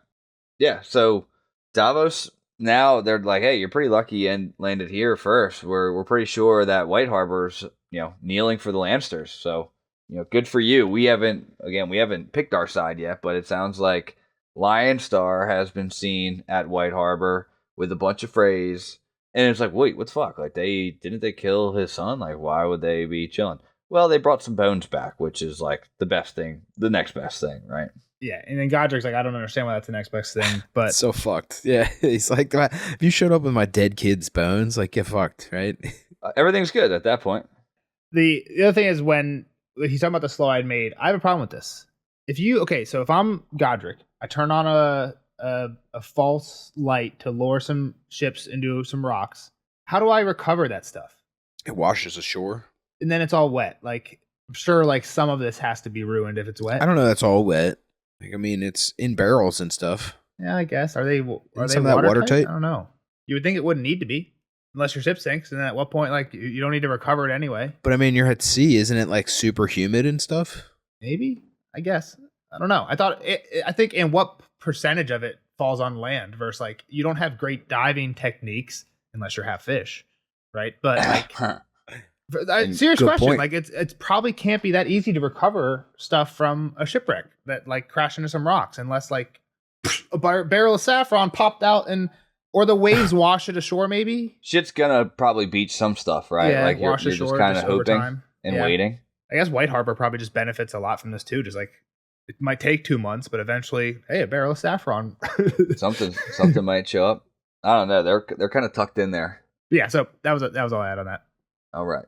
Yeah, so Davos, now they're like, hey, you're pretty lucky and landed here first. We're pretty sure that White Harbor's, kneeling for the Lannisters. So, good for you. We haven't picked our side yet, but it sounds like Lion Star has been seen at White Harbor with a bunch of Freys And it's like, wait, what the fuck? Like, didn't they kill his son? Like, why would they be chilling? Well, they brought some bones back, which is like the best thing, the next best thing, right? Yeah, and then Godric's like, I don't understand why that's the next best thing, but So fucked. Yeah, he's like, if you showed up with my dead kid's bones, like, get fucked, right? Everything's good at that point. the other thing is when he's talking about the slow-eyed maid, I have a problem with this. So if I'm Godric, I turn on a false light to lure some ships into some rocks. How do I recover that stuff? It washes ashore. And then it's all wet. Like, I'm sure like some of this has to be ruined if it's wet. I don't know. That's all wet. Like, I mean, it's in barrels and stuff. Yeah, I guess. Are they some of that watertight? I don't know. You would think it wouldn't need to be, unless your ship sinks. And then at what point, like, you don't need to recover it anyway? But I mean, you're at sea, isn't it? Like super humid and stuff. Maybe. I guess. I don't know. I think in what percentage of it falls on land versus like you don't have great diving techniques unless you're half fish, right? But like. Serious question. Point. Like it's probably can't be that easy to recover stuff from a shipwreck that like crashed into some rocks unless like a barrel of saffron popped out or the waves wash it ashore. Maybe shit's gonna probably beach some stuff, right? Yeah, like you're wash ashore just kind of hoping and Yeah. waiting. I guess White Harbor probably just benefits a lot from this too. Just like it might take 2 months, but eventually, hey, a barrel of saffron. something might show up. I don't know. They're kind of tucked in there. Yeah. So that was all I had on that. All right.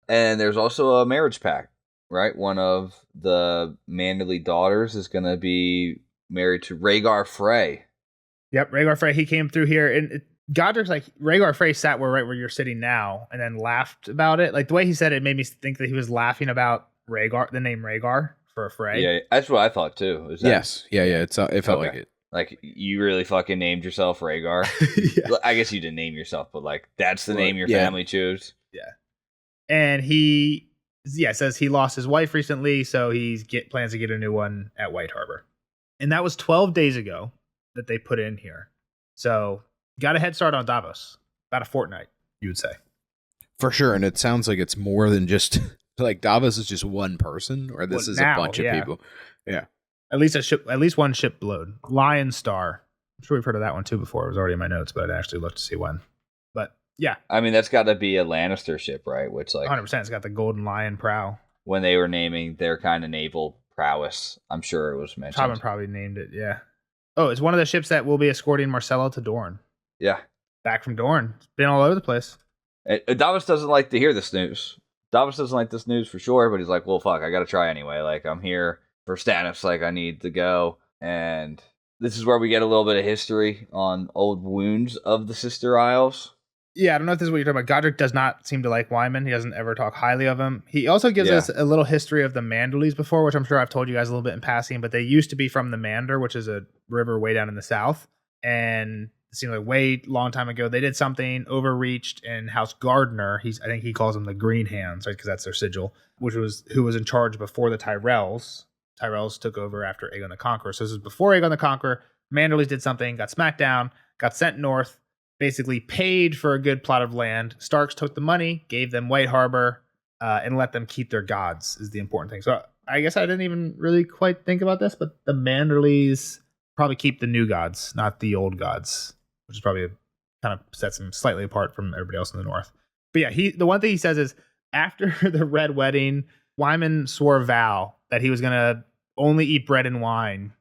And there's also a marriage pact, right? One of the Manderley daughters is going to be married to Rhaegar Frey. Yep, Rhaegar Frey. He came through here, and Godric's like Rhaegar Frey sat right where you're sitting now, and then laughed about it. Like the way he said it made me think that he was laughing about Rhaegar, the name Rhaegar for a Frey. Yeah, that's what I thought too. Is that, Yes, yeah. It felt like it. Like you really fucking named yourself Rhaegar. Yeah. I guess you didn't name yourself, but like that's the name your yeah. family chose. Yeah. And he says he lost his wife recently, so he plans to get a new one at White Harbor. And that was 12 days ago that they put in here. So got a head start on Davos. About a fortnight, you would say. For sure, and it sounds like it's more than just like Davos is just one person, or this is now, a bunch of people. Yeah. At least one ship load. Lion Star. I'm sure we've heard of that one too before. It was already in my notes, but I didn't actually look to see when. But yeah. I mean, that's got to be a Lannister ship, right? Which, like, 100%. It's got the Golden Lion prow. When they were naming their kind of naval prowess, I'm sure it was mentioned. Tobin probably named it, yeah. Oh, it's one of the ships that will be escorting Marcella to Dorne. Yeah. Back from Dorne. It's been all over the place. Davos doesn't like to hear this news. Davos doesn't like this news for sure, but he's like, well, fuck, I got to try anyway. Like, I'm here for Stannis. Like, I need to go. And this is where we get a little bit of history on old wounds of the Sister Isles. Yeah, I don't know if this is what you're talking about. Godric does not seem to like Wyman. He doesn't ever talk highly of him. He also gives us a little history of the Manderleys before, which I'm sure I've told you guys a little bit in passing, but they used to be from the Mander, which is a river way down in the south. And it seemed like way long time ago, they did something, overreached, and House Gardner, I think he calls them the Green Hands, right? Because that's their sigil, who was in charge before the Tyrells. Tyrells took over after Aegon the Conqueror. So this is before Aegon the Conqueror. Manderleys did something, got smacked down, got sent north, basically paid for a good plot of land. Starks took the money, gave them White Harbor, and let them keep their gods is the important thing. So I guess I didn't even really quite think about this, but the Manderleys probably keep the new gods, not the old gods, which is probably kind of sets them slightly apart from everybody else in the north. But yeah, the one thing he says is after the Red Wedding, Wyman swore a vow that he was going to only eat bread and wine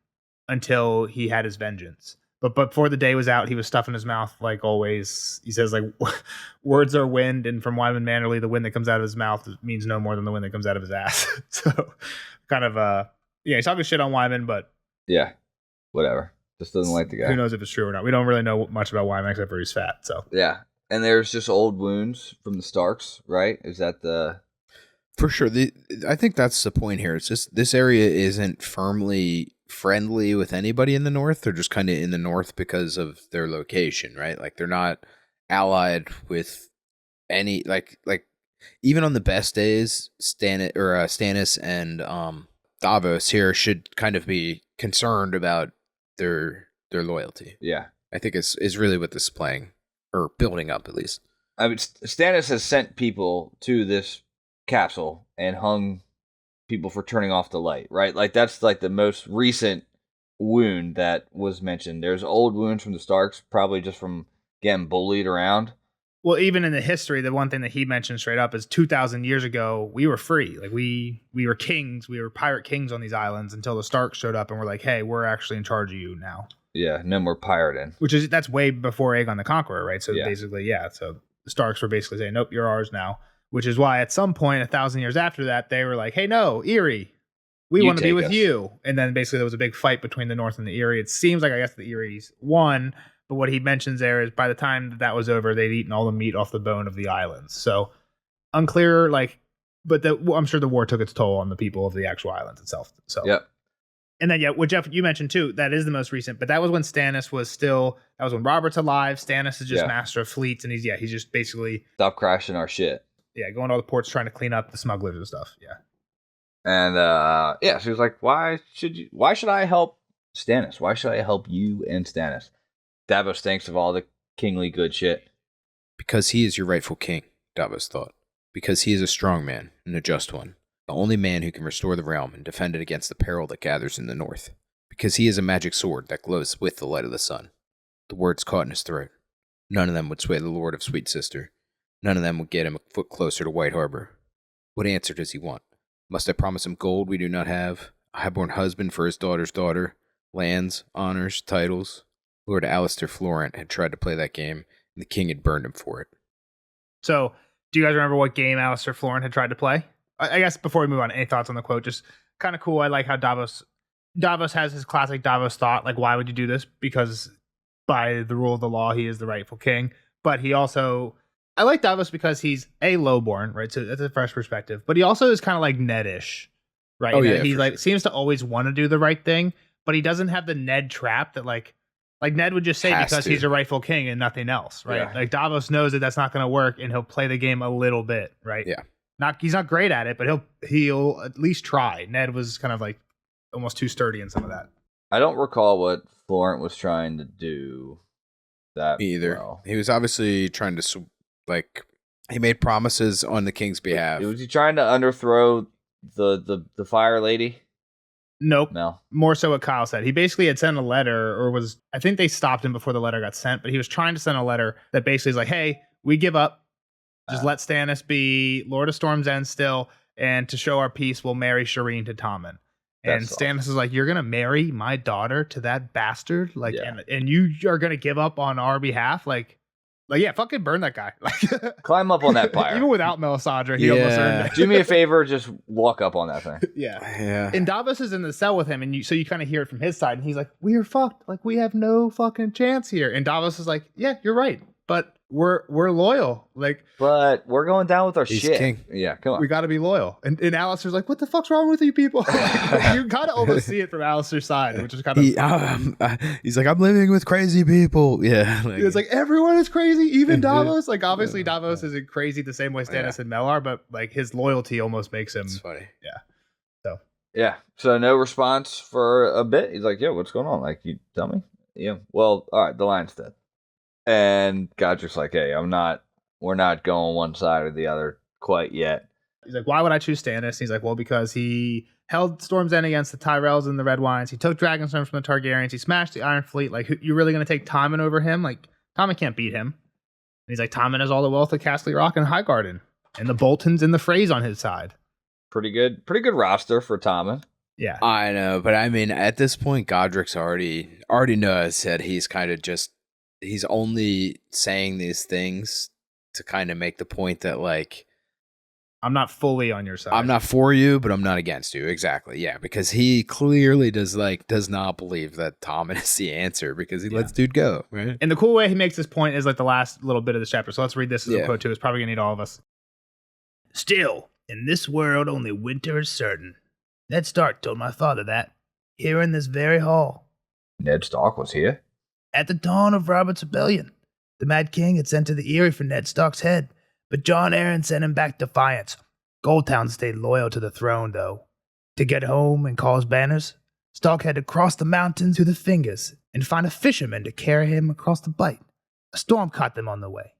until he had his vengeance. But before the day was out, he was stuffing his mouth like always. He says, like, words are wind, and from Wyman Manderley, the wind that comes out of his mouth means no more than the wind that comes out of his ass. So, kind of, he's talking shit on Wyman, but yeah, whatever. Just doesn't like the guy. Who knows if it's true or not? We don't really know much about Wyman except for he's fat. So yeah, and there's just old wounds from the Starks, right? Is that the for sure? I think that's the point here. It's just this area isn't firmly friendly with anybody in the north. They're just kind of in the north because of their location, right? Like they're not allied with any like even on the best days, Stannis and Davos here should kind of be concerned about their loyalty. Yeah, I think is really what this is playing or building up at least. I mean, Stannis has sent people to this castle and hung people for turning off the light, right? Like that's like the most recent wound that was mentioned. There's old wounds from the Starks, probably just from getting bullied around. Well, even in the history, the one thing that he mentioned straight up is 2,000 years ago, we were free. Like we were kings. We were pirate kings on these islands until the Starks showed up and were like, hey, we're actually in charge of you now. Yeah, no more pirating. That's way before Aegon the Conqueror, right? So Yeah. basically, so the Starks were basically saying, nope, you're ours now. Which is why at some point, 1,000 years after that, they were like, hey, no, Eyrie, we want to be with you. And then basically there was a big fight between the North and the Eyrie. It seems like, I guess, the Eries won. But what he mentions there is by the time that was over, they'd eaten all the meat off the bone of the islands. So unclear, but I'm sure the war took its toll on the people of the actual islands itself. So Yep. And then, what Jeff, you mentioned too, that is the most recent, but that was when Stannis that was when Robert's alive. Stannis is just master of fleets, and he's just basically stop crashing our shit. Yeah, going to all the ports trying to clean up the smugglers and stuff. Yeah. And she was like, why should I help Stannis? Why should I help you and Stannis? Davos thinks of all the kingly good shit. Because he is your rightful king, Davos thought. Because he is a strong man and a just one. The only man who can restore the realm and defend it against the peril that gathers in the north. Because he is a magic sword that glows with the light of the sun. The words caught in his throat. None of them would sway the Lord of Sweet Sister. None of them would get him a foot closer to White Harbor. What answer does he want? Must I promise him gold we do not have? A highborn husband for his daughter's daughter? Lands, honors, titles? Lord Alistair Florent had tried to play that game, and the king had burned him for it. So, do you guys remember what game Alistair Florent had tried to play? I guess before we move on, any thoughts on the quote? Just kind of cool. I like how Davos has his classic Davos thought, like, why would you do this? Because by the rule of the law, he is the rightful king. But he also, I like Davos because he's lowborn, right? So that's a fresh perspective. But he also is kind of like Ned-ish, right? Oh, yeah, he seems to always want to do the right thing, but he doesn't have the Ned trap that like Ned would just say because he's a rightful king and nothing else, right? Yeah. Like Davos knows that that's not going to work, and he'll play the game a little bit, right? Yeah. He's not great at it, but he'll at least try. Ned was kind of like almost too sturdy in some of that. I don't recall what Florent was trying to do. That Me either. well. He was obviously trying to he made promises on the king's behalf. Was he trying to underthrow the Fire Lady? Nope. No. More so what Kyle said. He basically had sent a letter, I think they stopped him before the letter got sent, but he was trying to send a letter that basically is like, hey, we give up. Just let Stannis be Lord of Storm's End still, and to show our peace, we'll marry Shireen to Tommen. And Stannis is like, you're going to marry my daughter to that bastard? Like, and you are going to give up on our behalf? Like, yeah, fucking burn that guy. Like, climb up on that pyre. Even without Melisandre, he almost earned it. Do me a favor, just walk up on that thing. Yeah. And Davos is in the cell with him, and so you kind of hear it from his side, and he's like, we are fucked. Like, we have no fucking chance here. And Davos is like, yeah, you're right. But we're loyal. Like, but we're going down with our shit. King. Yeah, come on. We got to be loyal. And Alistair's like, what the fuck's wrong with you people? Like, you kind of almost see it from Alistair's side, which is kind of. He's like, I'm living with crazy people. Yeah. It's like everyone is crazy, even Davos. Like, obviously, Davos isn't crazy the same way Stannis and Mel are, but like his loyalty almost makes him. It's funny. Yeah. So. Yeah. So no response for a bit. He's like, yeah, what's going on? Like, you tell me. Yeah. Well, all right. The lion's dead. And Godric's like, hey, we're not going one side or the other quite yet. He's like, why would I choose Stannis? He's like, well, because he held Storm's End against the Tyrells and the Red Wines. He took Dragonstone from the Targaryens. He smashed the Iron Fleet. Like, you're really going to take Tommen over him? Like, Tommen can't beat him. And he's like, Tommen has all the wealth of Castle Rock and Highgarden. And the Boltons and the Freys on his side. Pretty good roster for Tommen. Yeah. I know, but I mean, at this point, Godric's already knows that he's kind of just, he's only saying these things to kind of make the point that, like, I'm not fully on your side. I'm not for you, but I'm not against you. Exactly. Yeah. Because he clearly does not believe that Tommen is the answer because he lets dude go. Right. And the cool way he makes this point is like the last little bit of the chapter. So let's read this as a quote too. It's probably going to need all of us. Still, in this world, only winter is certain. Ned Stark told my father that, here in this very hall. Ned Stark was here? At the dawn of Robert's rebellion, the Mad King had sent to the Eyrie for Ned Stark's head, but Jon Arryn sent him back defiance. Goldtown stayed loyal to the throne, though. To get home and call his banners, Stark had to cross the mountains to the Fingers and find a fisherman to carry him across the Bight. A storm caught them on the way.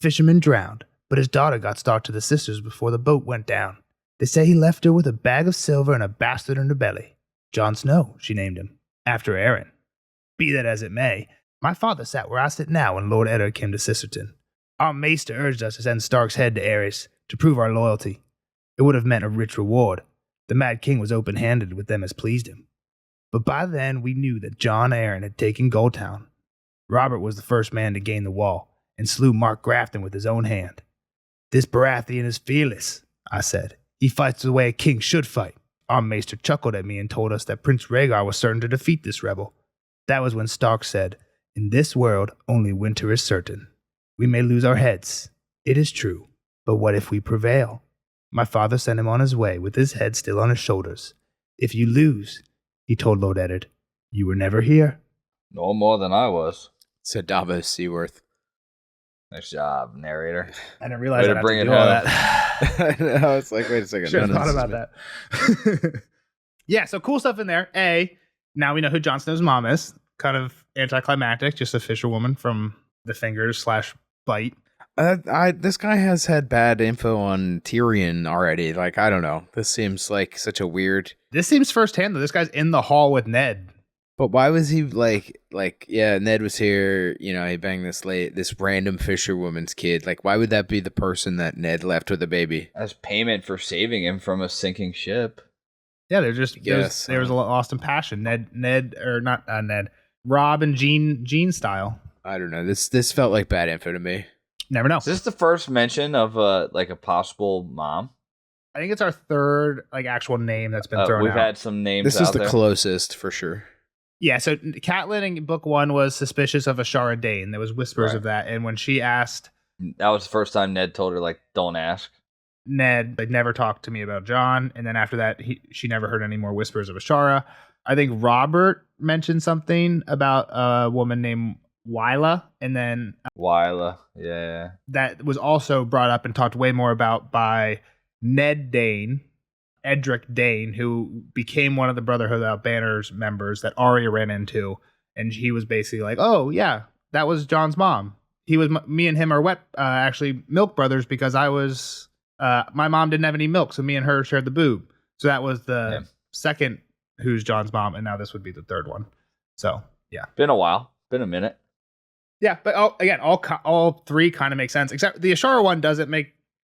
Fisherman drowned, but his daughter got Stark to the sisters before the boat went down. They say he left her with a bag of silver and a bastard in her belly. Jon Snow, she named him, after Arryn. Be that as it may, my father sat where I sit now when Lord Eddard came to Sisterton. Our maester urged us to send Stark's head to Ares to prove our loyalty. It would have meant a rich reward. The Mad King was open-handed with them as pleased him. But by then we knew that Jon Arryn had taken Goldtown. Robert was the first man to gain the wall and slew Mark Grafton with his own hand. This Baratheon is fearless, I said. He fights the way a king should fight. Our maester chuckled at me and told us that Prince Rhaegar was certain to defeat this rebel. That was when Stark said, in this world, only winter is certain. We may lose our heads, it is true, but what if we prevail? My father sent him on his way with his head still on his shoulders. If you lose, he told Lord Eddard, you were never here. No more than I was. Said Davos Seaworth. Nice job, narrator. I didn't realize Way I to had bring to it do all home. that. I was like, wait a second. Should have No, thought this about is- that. Yeah, so cool stuff in there. Now we know who Jon Snow's mom is. Kind of anticlimactic, just a fisherwoman from the fingers / bite. This guy has had bad info on Tyrion already. Like, I don't know. This seems like such a weird. This seems firsthand though. This guy's in the hall with Ned. But why was he like? Yeah, Ned was here. You know, he banged this random fisherwoman's kid. Like, why would that be the person that Ned left with a baby? As payment for saving him from a sinking ship. Yeah, they're just Yes. there was a lost in passion. Ned or not Ned. Rob and Jean style. I don't know. This felt like bad info to me. Never know. Is this the first mention of a possible mom? I think it's our third actual name that's been thrown We've out. had some names. This is out the there. closest for sure. Yeah, so Catelyn in book 1 was suspicious of Ashara Dane. There was whispers Right. of that, and when she asked That was the first time Ned told her don't ask. Ned, never talked to me about Jon, and then after that, she never heard any more whispers of Ashara. I think Robert mentioned something about a woman named Wyla, and then Wyla, yeah. that was also brought up and talked way more about by Ned Dane, Edric Dane, who became one of the Brotherhood Without Banners members that Arya ran into, and he was basically like, "Oh yeah, that was Jon's mom. He was me and him are actually milk brothers because I was my mom didn't have any milk, so me and her shared the boob. So that was the second who's Jon's mom, and now this would be the third one. So yeah, Been a while, been a minute. yeah, but all three kind of make sense, except the Ashara one doesn't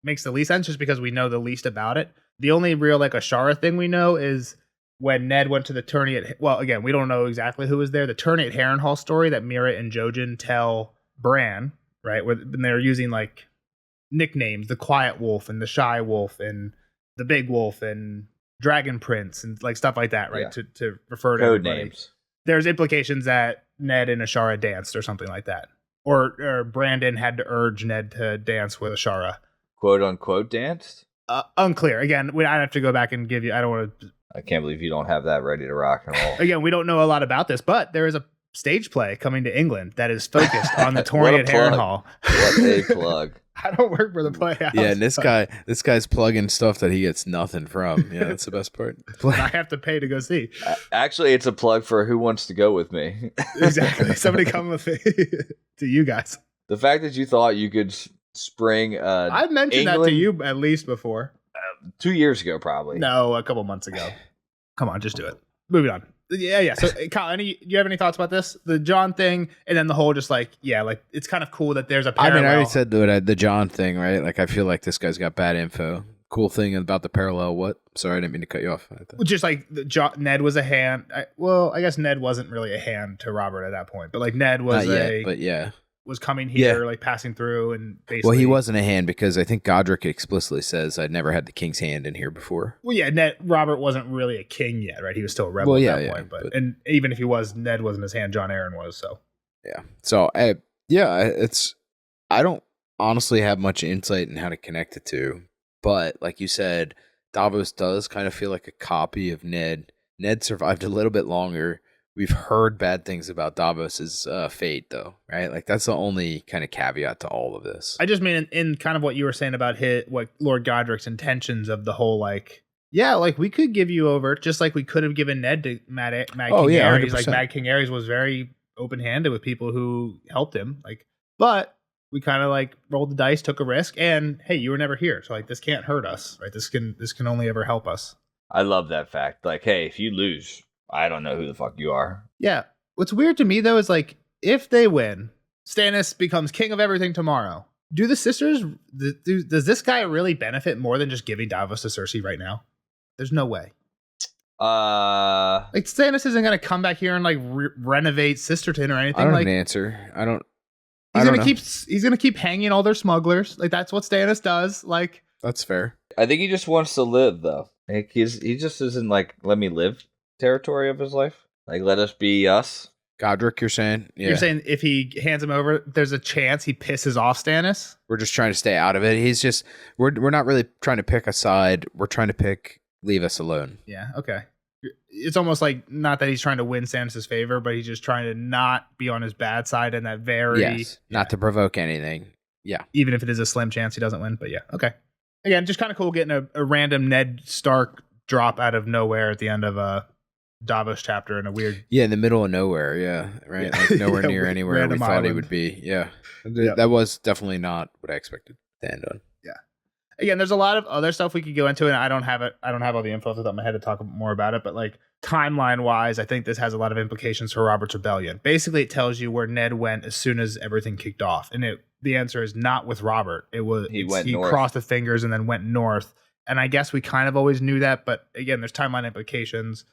makes the least sense just because we know the least about it. The only real Ashara thing we know is when Ned went to the tourney at, well, again, we don't know exactly who was there. The tourney at Harrenhal story that Mira and Jojen tell Bran, right? When they're using nicknames, the Quiet Wolf and the Shy Wolf and the Big Wolf and Dragon Prince and stuff like that, right? Yeah. To refer to Code everybody. names. There's implications that Ned and Ashara danced or something like that. Or Brandon had to urge Ned to dance with Ashara. Quote unquote danced. Unclear. Again, I'd have to go back and give you, I don't want to, I can't believe you don't have that ready to rock and roll. again, we don't know a lot about this, but there is a stage play coming to England that is focused on the What tourney a at plug. Harrenhal. What a plug. I don't work for the playhouse. Yeah, and this guy's plugging stuff that he gets nothing from. Yeah, that's the best part. I have to pay to go see. Actually, it's a plug for Who Wants to Go With Me. Exactly. Somebody come with me to you guys. The fact that you thought you could spring I've mentioned that to England- you at least before. 2 years ago, probably. No, a couple months ago. Come on, just do it. Moving on. Yeah. So, Kyle, do you have any thoughts about this? The Jon thing, and then the whole it's kind of cool that there's a I parallel. mean, I already said the John thing, right? Like, I feel like this guy's got bad info. Cool thing about the parallel. What? Sorry, I didn't mean to cut you off. Just Ned was a hand. I guess Ned wasn't really a hand to Robert at that point, but Ned was Not yet, but yeah. was coming here, passing through, and basically. Well, he wasn't a hand because I think Godric explicitly says I'd never had the king's hand in here before. Well, yeah, Robert wasn't really a king yet, right? He was still a rebel Well, at that yeah, point, but- and even if he was, Ned wasn't his hand. Jon Arryn was. So Yeah. So, I don't honestly have much insight in how to connect the two, but like you said, Davos does kind of feel like a copy of Ned. Ned survived a little bit longer. We've heard bad things about Davos's fate, though, right? Like, that's the only kind of caveat to all of this. I just mean in kind of what you were saying about what Lord Godric's intentions of the whole we could give you over just like we could have given Ned to Mad King yeah, Ares. 100%. Mad King Ares was very open handed with people who helped him. But we kind of rolled the dice, took a risk, and hey, you were never here, so this can't hurt us, right? This can only ever help us. I love that fact. Hey, if you lose, I don't know who the fuck you are. Yeah. What's weird to me though is if they win, Stannis becomes king of everything tomorrow. Do the sisters? Does this guy really benefit more than just giving Davos to Cersei right now? There's no way. Like Stannis isn't gonna come back here and like renovate Sisterton or anything. I don't like have an answer. I don't. He's gonna keep hanging all their smugglers. Like that's what Stannis does. Like That's fair. I think he just wants to live, though. Like, he just isn't like let me live territory of his life. Like, let us be us. Godric, you're saying? Yeah. you're saying if he hands him over, there's a chance he pisses off Stannis. We're just trying to stay out of it. He's just we're not really trying to pick a side. We're trying to pick leave us alone. Yeah. Okay. It's almost like not that he's trying to win Stannis' favor, but he's just trying to not be on his bad side in that very Not to provoke anything. Yeah. Even if it is a slim chance he doesn't win. But yeah. Okay. Again, just kind of cool getting a random Ned Stark drop out of nowhere at the end of a Davos chapter in a weird. Yeah, in the middle of nowhere. Yeah, right. Like nowhere near anywhere we thought he would be. Yeah, that was definitely not what I expected to end on. Yeah. Again, there's a lot of other stuff we could go into, and I don't have all the info off the top of my head to talk more about it. But like timeline wise, I think this has a lot of implications for Robert's rebellion. Basically, it tells you where Ned went as soon as everything kicked off, and the answer is not with Robert. It was he north. Crossed the fingers and then went north. And I guess we kind of always knew that, but again, there's timeline implications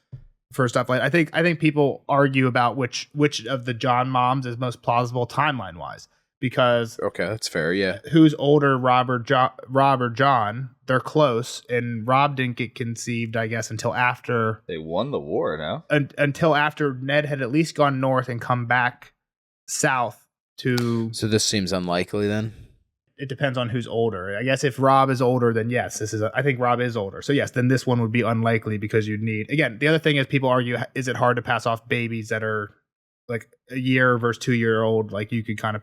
for stuff like I think people argue about which of the John moms is most plausible timeline wise, because okay, that's fair. Yeah, who's older, Rob or John? They're close, and Rob didn't get conceived, I guess, until after they won the war. Now until after Ned had at least gone north and come back south to. So this seems unlikely then. It depends on who's older. I guess if Rob is older, then yes, I think Rob is older. So yes, then this one would be unlikely because you'd need, again, the other thing is people argue, is it hard to pass off babies that are like a year versus 2-year-old? Like you could kind of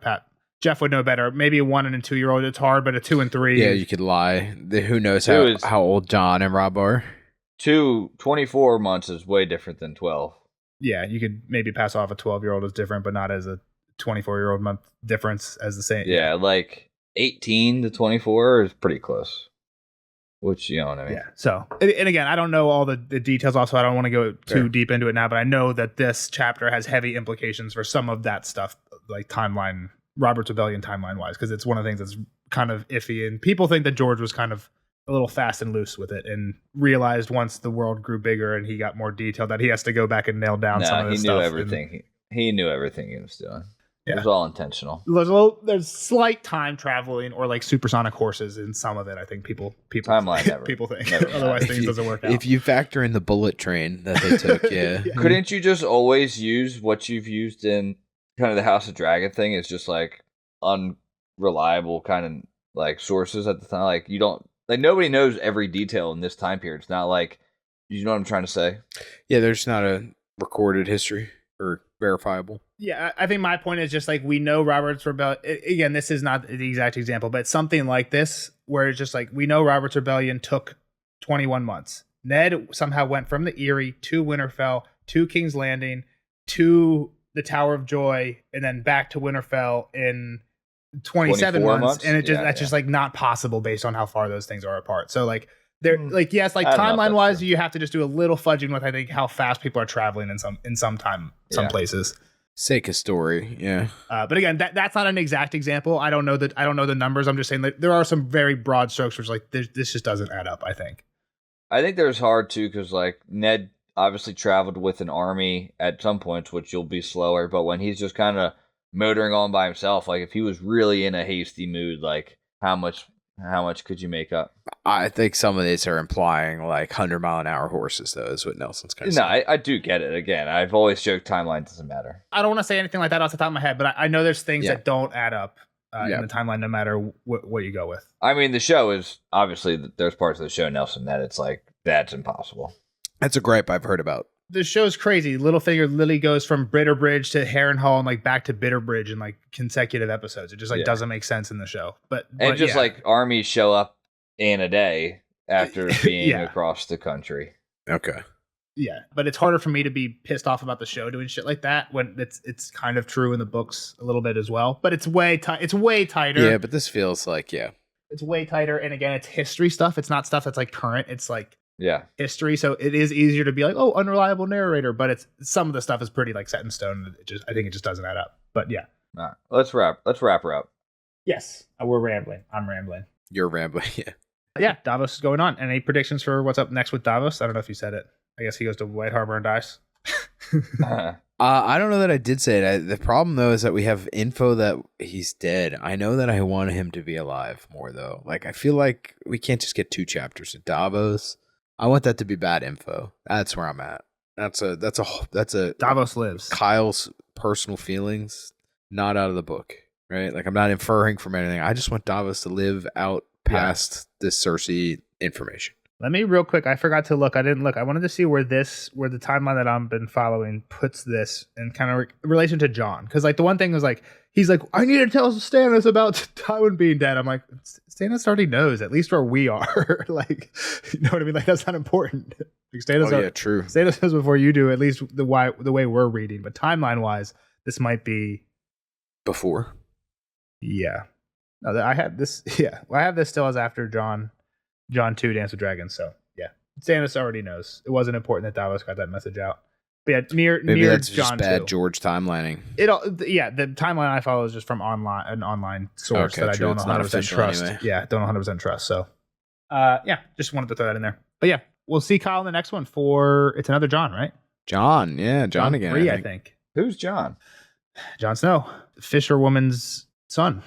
Jeff would know better. Maybe a 1 and a 2-year-old, it's hard, but a 2 and 3. Yeah, you could lie. Who knows how old John and Rob are? 24 months is way different than 12. Yeah, you could maybe pass off a 12-year-old as different, but not as a 24-year-old month difference as the same. Yeah, like 18 to 24 is pretty close, which you know what I mean. Yeah. So, and again, I don't know all the details. Also, I don't want to go too deep into it now, but I know that this chapter has heavy implications for some of that stuff, like timeline, Robert's Rebellion timeline wise, because it's one of the things that's kind of iffy, and people think that George was kind of a little fast and loose with it, and realized once the world grew bigger and he got more detailed that he has to go back and nail down some of this stuff. He knew everything. He knew everything he was doing. Yeah. It was all intentional. There's slight time traveling or like supersonic horses in some of it. I think people timeline never. People think otherwise things doesn't work out. If you factor in the bullet train that they took, yeah. Couldn't you just always use what you've used in kind of the House of Dragon thing? It's just like unreliable kind of like sources at the time. Like you don't like nobody knows every detail in this time period. It's not like you know what I'm trying to say. Yeah, there's not a recorded history or verifiable. Yeah, I think my point is just like we know Robert's Rebellion. Again, this is not the exact example, but something like this where it's just like we know Robert's Rebellion took 21 months. Ned somehow went from the Eyrie to Winterfell to King's Landing to the Tower of Joy and then back to Winterfell in 27 months. And that's just like not possible based on how far those things are apart. So like they're like, yes, like timeline wise, you have to just do a little fudging with I think how fast people are traveling in some places. Sake of story, yeah. But again, that's not an exact example. I don't know the numbers. I'm just saying that there are some very broad strokes which like this just doesn't add up. I think there's hard too because like Ned obviously traveled with an army at some points, which you'll be slower. But when he's just kind of motoring on by himself, like if he was really in a hasty mood, like how much could you make up? I think some of these are implying like 100-mile-an-hour horses, though, is what Nelson's kind of saying. No, I do get it. Again, I've always joked timeline doesn't matter. I don't want to say anything like that off the top of my head, but I know there's things that don't add up in the timeline, no matter what you go with. I mean, the show is obviously there's parts of the show, Nelson, that it's like that's impossible. That's a gripe I've heard about. The show's crazy. Littlefinger literally goes from Bitterbridge to Harrenhal and like back to Bitterbridge in like consecutive episodes. It just like doesn't make sense in the show. But just like armies show up in a day after being across the country. Okay. Yeah, but it's harder for me to be pissed off about the show doing shit like that when it's kind of true in the books a little bit as well. But it's way tighter. Yeah, but this feels like it's way tighter. And again, it's history stuff. It's not stuff that's like current. It's like history. So it is easier to be like, oh, unreliable narrator. But it's some of the stuff is pretty like set in stone. I think it just doesn't add up. But yeah. All right, let's wrap her up. Yes, we're rambling. I'm rambling. You're rambling. Yeah. Yeah, Davos is going on. Any predictions for what's up next with Davos? I don't know if you said it. I guess he goes to White Harbor and dies. I don't know that I did say it. The problem though is that we have info that he's dead. I know that I want him to be alive more though. Like I feel like we can't just get 2 chapters of Davos. I want that to be bad info. That's where I'm at. That's a Davos lives. Kyle's personal feelings, not out of the book, right? Like I'm not inferring from anything. I just want Davos to live out past this Cersei information. Let me real quick. I forgot to look. I didn't look. I wanted to see where the timeline that I've been following puts this in kind of relation to Jon. Because like the one thing was like he's like, I need to tell Stannis about Tywin being dead. I'm like, Stannis already knows, at least where we are. Like, you know what I mean? Like that's not important. Like, Stannis true. Stannis knows before you do. At least the way we're reading. But timeline wise, this might be before. Yeah. No, I have this. Yeah, well, I have this still as after John 2 Dance with Dragons. So yeah, Stannis already knows. It wasn't important that Davos got that message out. But yeah, maybe near that's John just bad 2. George timelining. The timeline I follow is just from an online source that I don't 100% trust. Anyway. Yeah, don't 100% trust. So just wanted to throw that in there. But yeah, we'll see Kyle in the next one for it's another John, right? John again. 3, I think. Who's John? Jon Snow, fisherwoman's son.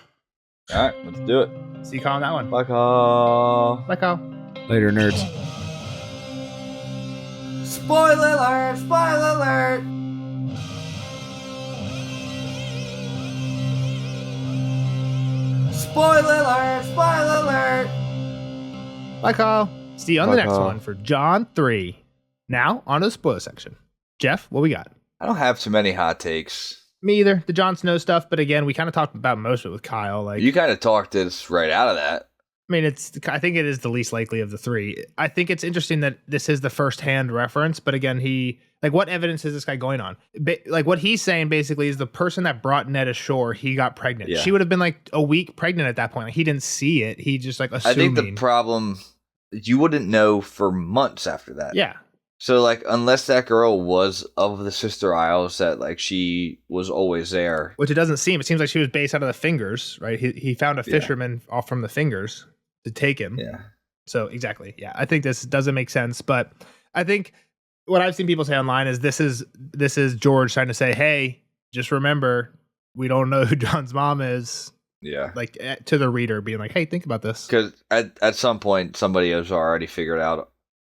All right, let's do it. See Kyle on that one. Bye, Kyle. Bye, Kyle. Later, nerds. Spoiler alert! Spoiler alert! Spoiler alert! Spoiler alert! Bye, Kyle. See you on Bye, the next Kyle. one for John 3. Now, on to the spoiler section. Jeff, what we got? I don't have too many hot takes. Me either. The Jon Snow stuff, but again, we kind of talked about most of it with Kyle. Like You kind of talked us right out of that. I mean, I think it is the least likely of the 3. I think it's interesting that this is the first-hand reference, but again, what evidence is this guy going on? Like what he's saying basically is the person that brought Ned ashore, he got pregnant. Yeah. She would have been like a week pregnant at that point. Like he didn't see it. He just like assuming. I think the problem, you wouldn't know for months after that. Yeah. So, like, unless that girl was of the Sister Isles, that, like, she was always there. Which it doesn't seem. It seems like she was based out of the Fingers, right? He found a fisherman off from the Fingers to take him. Yeah. So, exactly. Yeah. I think this doesn't make sense. But I think what I've seen people say online is this is George trying to say, hey, just remember, we don't know who John's mom is. Yeah. Like, to the reader, being like, hey, think about this. Because at some point, somebody has already figured out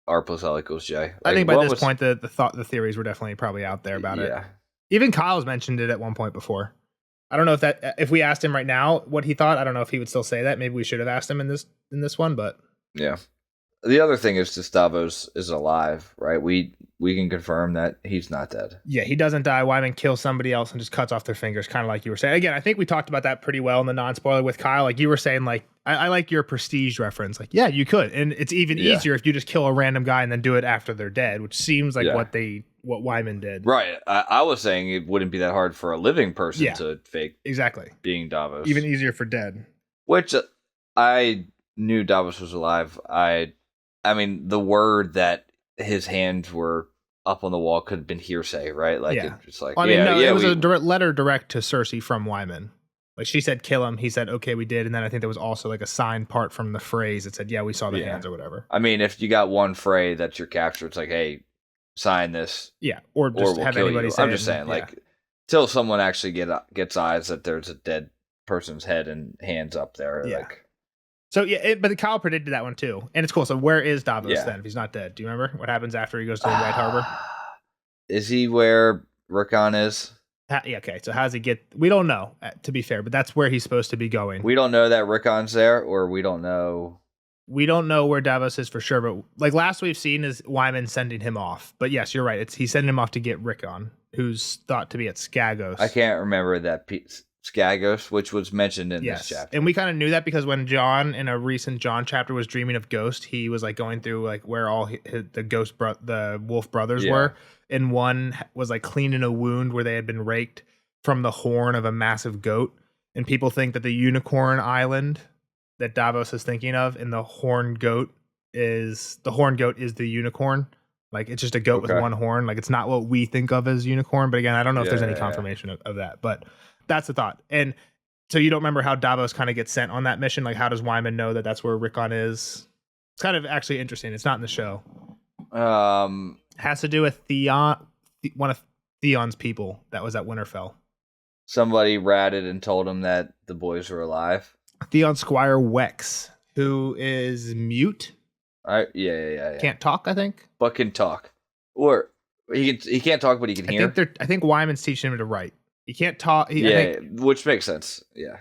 R plus L equals J. Like, I think by this point, the theories were definitely probably out there about it. Yeah. Even Kyle's mentioned it at one point before. I don't know if we asked him right now what he thought, I don't know if he would still say that. Maybe we should have asked him in this one, but Yeah. The other thing is just Davos is alive, right? We can confirm that he's not dead. yeah, he doesn't die. Wyman kills somebody else and just cuts off their fingers, kind of like you were saying. Again, I think we talked about that pretty well in the non-spoiler with Kyle. Like you were saying, like I like your prestige reference. Like, yeah, you could, and it's even easier if you just kill a random guy and then do it after they're dead, which seems like what Wyman did. Right. I was saying it wouldn't be that hard for a living person to fake exactly being Davos. Even easier for dead. Which I knew Davos was alive. I mean, the word that his hands were up on the wall could have been hearsay, right? Like, it's like, it was a letter direct to Cersei from Wyman. Like she said, kill him. He said, okay, we did. And then I think there was also like a signed part from the phrase that said, yeah, we saw the hands or whatever. I mean, if you got one Frey that you're captured, it's like, hey, sign this. Yeah. Or just we'll have kill anybody you. say I'm just saying, like, till someone actually gets eyes that there's a dead person's head and hands up there. Yeah. Like, so but Kyle predicted that one too, and it's cool. So where is Davos then if he's not dead? Do you remember what happens after he goes to White Harbor? Is he where Rickon is? Okay. So how does he get? We don't know, to be fair, but that's where he's supposed to be going. We don't know that Rickon's there, or we don't know. We don't know where Davos is for sure, but like last we've seen is Wyman sending him off. But yes, you're right. He's sending him off to get Rickon, who's thought to be at Skagos. I can't remember that piece. Skagos, which was mentioned in this chapter. And we kind of knew that because when John, in a recent John chapter, was dreaming of Ghost, he was like going through like where all the Wolf brothers were. And one was like cleaning a wound where they had been raked from the horn of a massive goat. And people think that the unicorn island that Davos is thinking of and the horn goat is the unicorn. Like it's just a goat with one horn. Like it's not what we think of as unicorn. But again, I don't know if there's any confirmation of that, but that's the thought. And So you don't remember how Davos kind of gets sent on that mission? Like, how does Wyman know that that's where Rickon is? It's kind of actually interesting. It's not in the show. Has to do with Theon, one of Theon's people that was at Winterfell. Somebody ratted and told him that the boys were alive. Theon's Squire Wex, who is mute. Yeah. Can't talk, I think. But can talk. Or he can't talk, but he can hear. I think Wyman's teaching him to write. He can't talk. Which makes sense. Yeah.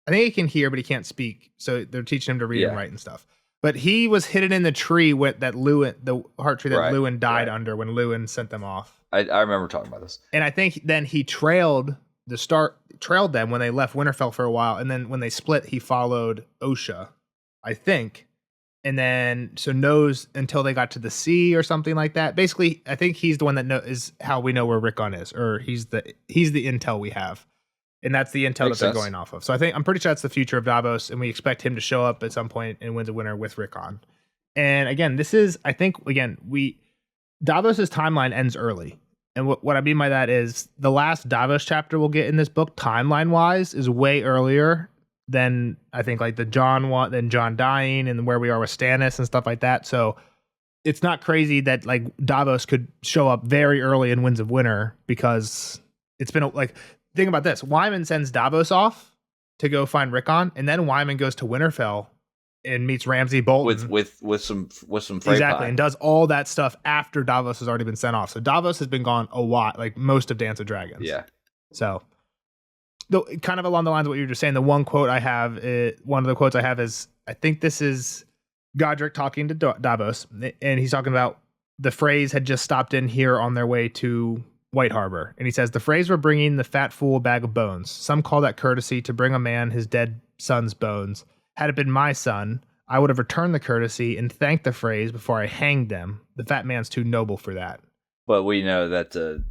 I think he can hear, but he can't speak. So they're teaching him to read and write and stuff. But he was hidden in the tree that Lewin, the heart tree that Lewin died under when Lewin sent them off. I remember talking about this. And I think then he trailed them when they left Winterfell for a while, and then when they split, he followed Osha, I think. And then so knows until they got to the sea or something like that. Basically, I think he's the one that is how we know where Rickon is, or he's the intel we have, and that's the intel they're going off of. So I'm pretty sure that's the future of Davos, and we expect him to show up at some point in Winds of Winter with Rickon. And again, Davos's timeline ends early, and what I mean by that is the last Davos chapter we'll get in this book, timeline wise, is way earlier than I think like the John one, then John dying, and where we are with Stannis and stuff like that. So it's not crazy that like Davos could show up very early in Winds of Winter, because it's been like, think about this. Wyman sends Davos off to go find Rickon, and then Wyman goes to Winterfell and meets Ramsay Bolton with some exactly pie. And does all that stuff after Davos has already been sent off. So Davos has been gone a lot, like most of Dance of Dragons. Yeah. So kind of along the lines of what you were just saying, one of the quotes I have is, I think this is Godric talking to Davos, and he's talking about the Freys had just stopped in here on their way to White Harbor. And he says, the Freys were bringing the fat fool a bag of bones. Some call that courtesy to bring a man his dead son's bones. Had it been my son, I would have returned the courtesy and thanked the Freys before I hanged them. The fat man's too noble for that. But we know that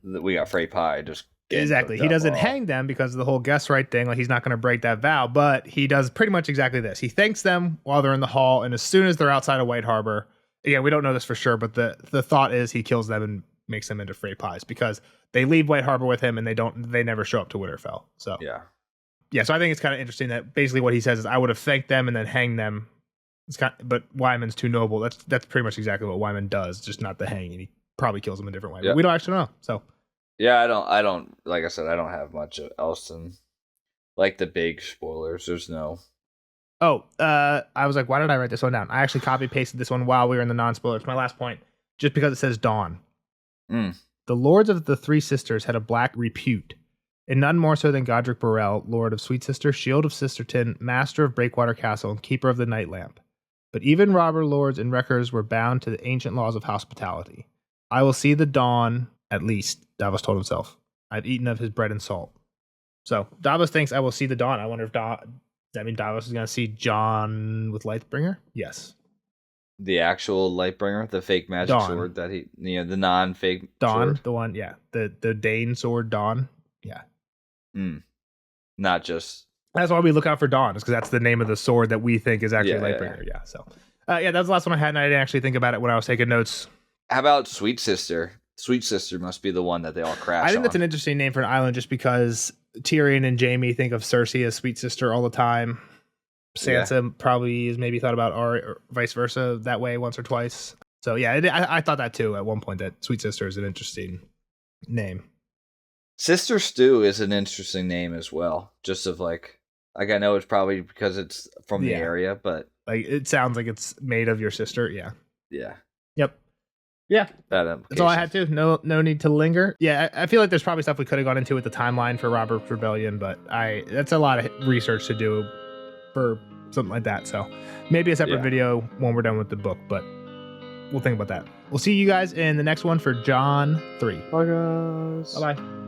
we got Frey pie just exactly. He doesn't hang them because of the whole guest right thing. Like, he's not going to break that vow, but he does pretty much exactly this. He thanks them while they're in the hall, and as soon as they're outside of White Harbor, again, we don't know this for sure, but the thought is he kills them and makes them into Frey pies, because they leave White Harbor with him and they never show up to Winterfell. So yeah. So I think it's kind of interesting that basically what he says is, I would have thanked them and then hanged them. But Wyman's too noble. That's pretty much exactly what Wyman does, just not the hanging. He probably kills them a different way. But we don't actually know. So. Yeah, I don't, like I said, I don't have much else than like the big spoilers. There's no. Oh, I was like, why did I write this one down? I actually copy pasted this one while we were in the non-spoilers. My last point, just because it says Dawn. The lords of the Three Sisters had a black repute, and none more so than Godric Borel, Lord of Sweet Sister, Shield of Sisterton, Master of Breakwater Castle, and Keeper of the Night Lamp. But even robber lords and wreckers were bound to the ancient laws of hospitality. I will see the dawn, at least, Davos told himself. I've eaten of his bread and salt. So Davos thinks I will see the dawn. I wonder if does that mean Davos is going to see Jon with Lightbringer? Yes. The actual Lightbringer, the fake magic Dawn. sword that the non-fake Dawn, sword. the one, yeah. The Dane sword, Dawn. Yeah. Not just. That's why we look out for Dawn, is because that's the name of the sword that we think is actually Lightbringer. Yeah. Yeah. So, that was the last one I had, and I didn't actually think about it when I was taking notes. How about Sweet Sister? Sweet Sister must be the one that they all crash I think on. that's an interesting name for an island, just because Tyrion and Jaime think of Cersei as Sweet Sister all the time. Sansa probably is maybe thought about Arya, or vice versa, that way once or twice. So yeah, I thought that too at one point, that Sweet Sister is an interesting name. Sister Stew is an interesting name as well. Just of like I know it's probably because it's from the area, but like it sounds like it's made of your sister. Yeah. Yeah. Yep. Yeah. That's all I had to. No need to linger. Yeah, I feel like there's probably stuff we could have gone into with the timeline for Robert's Rebellion, but that's a lot of research to do for something like that. So maybe a separate video when we're done with the book, but we'll think about that. We'll see you guys in the next one for John 3. Bye guys. Bye-bye.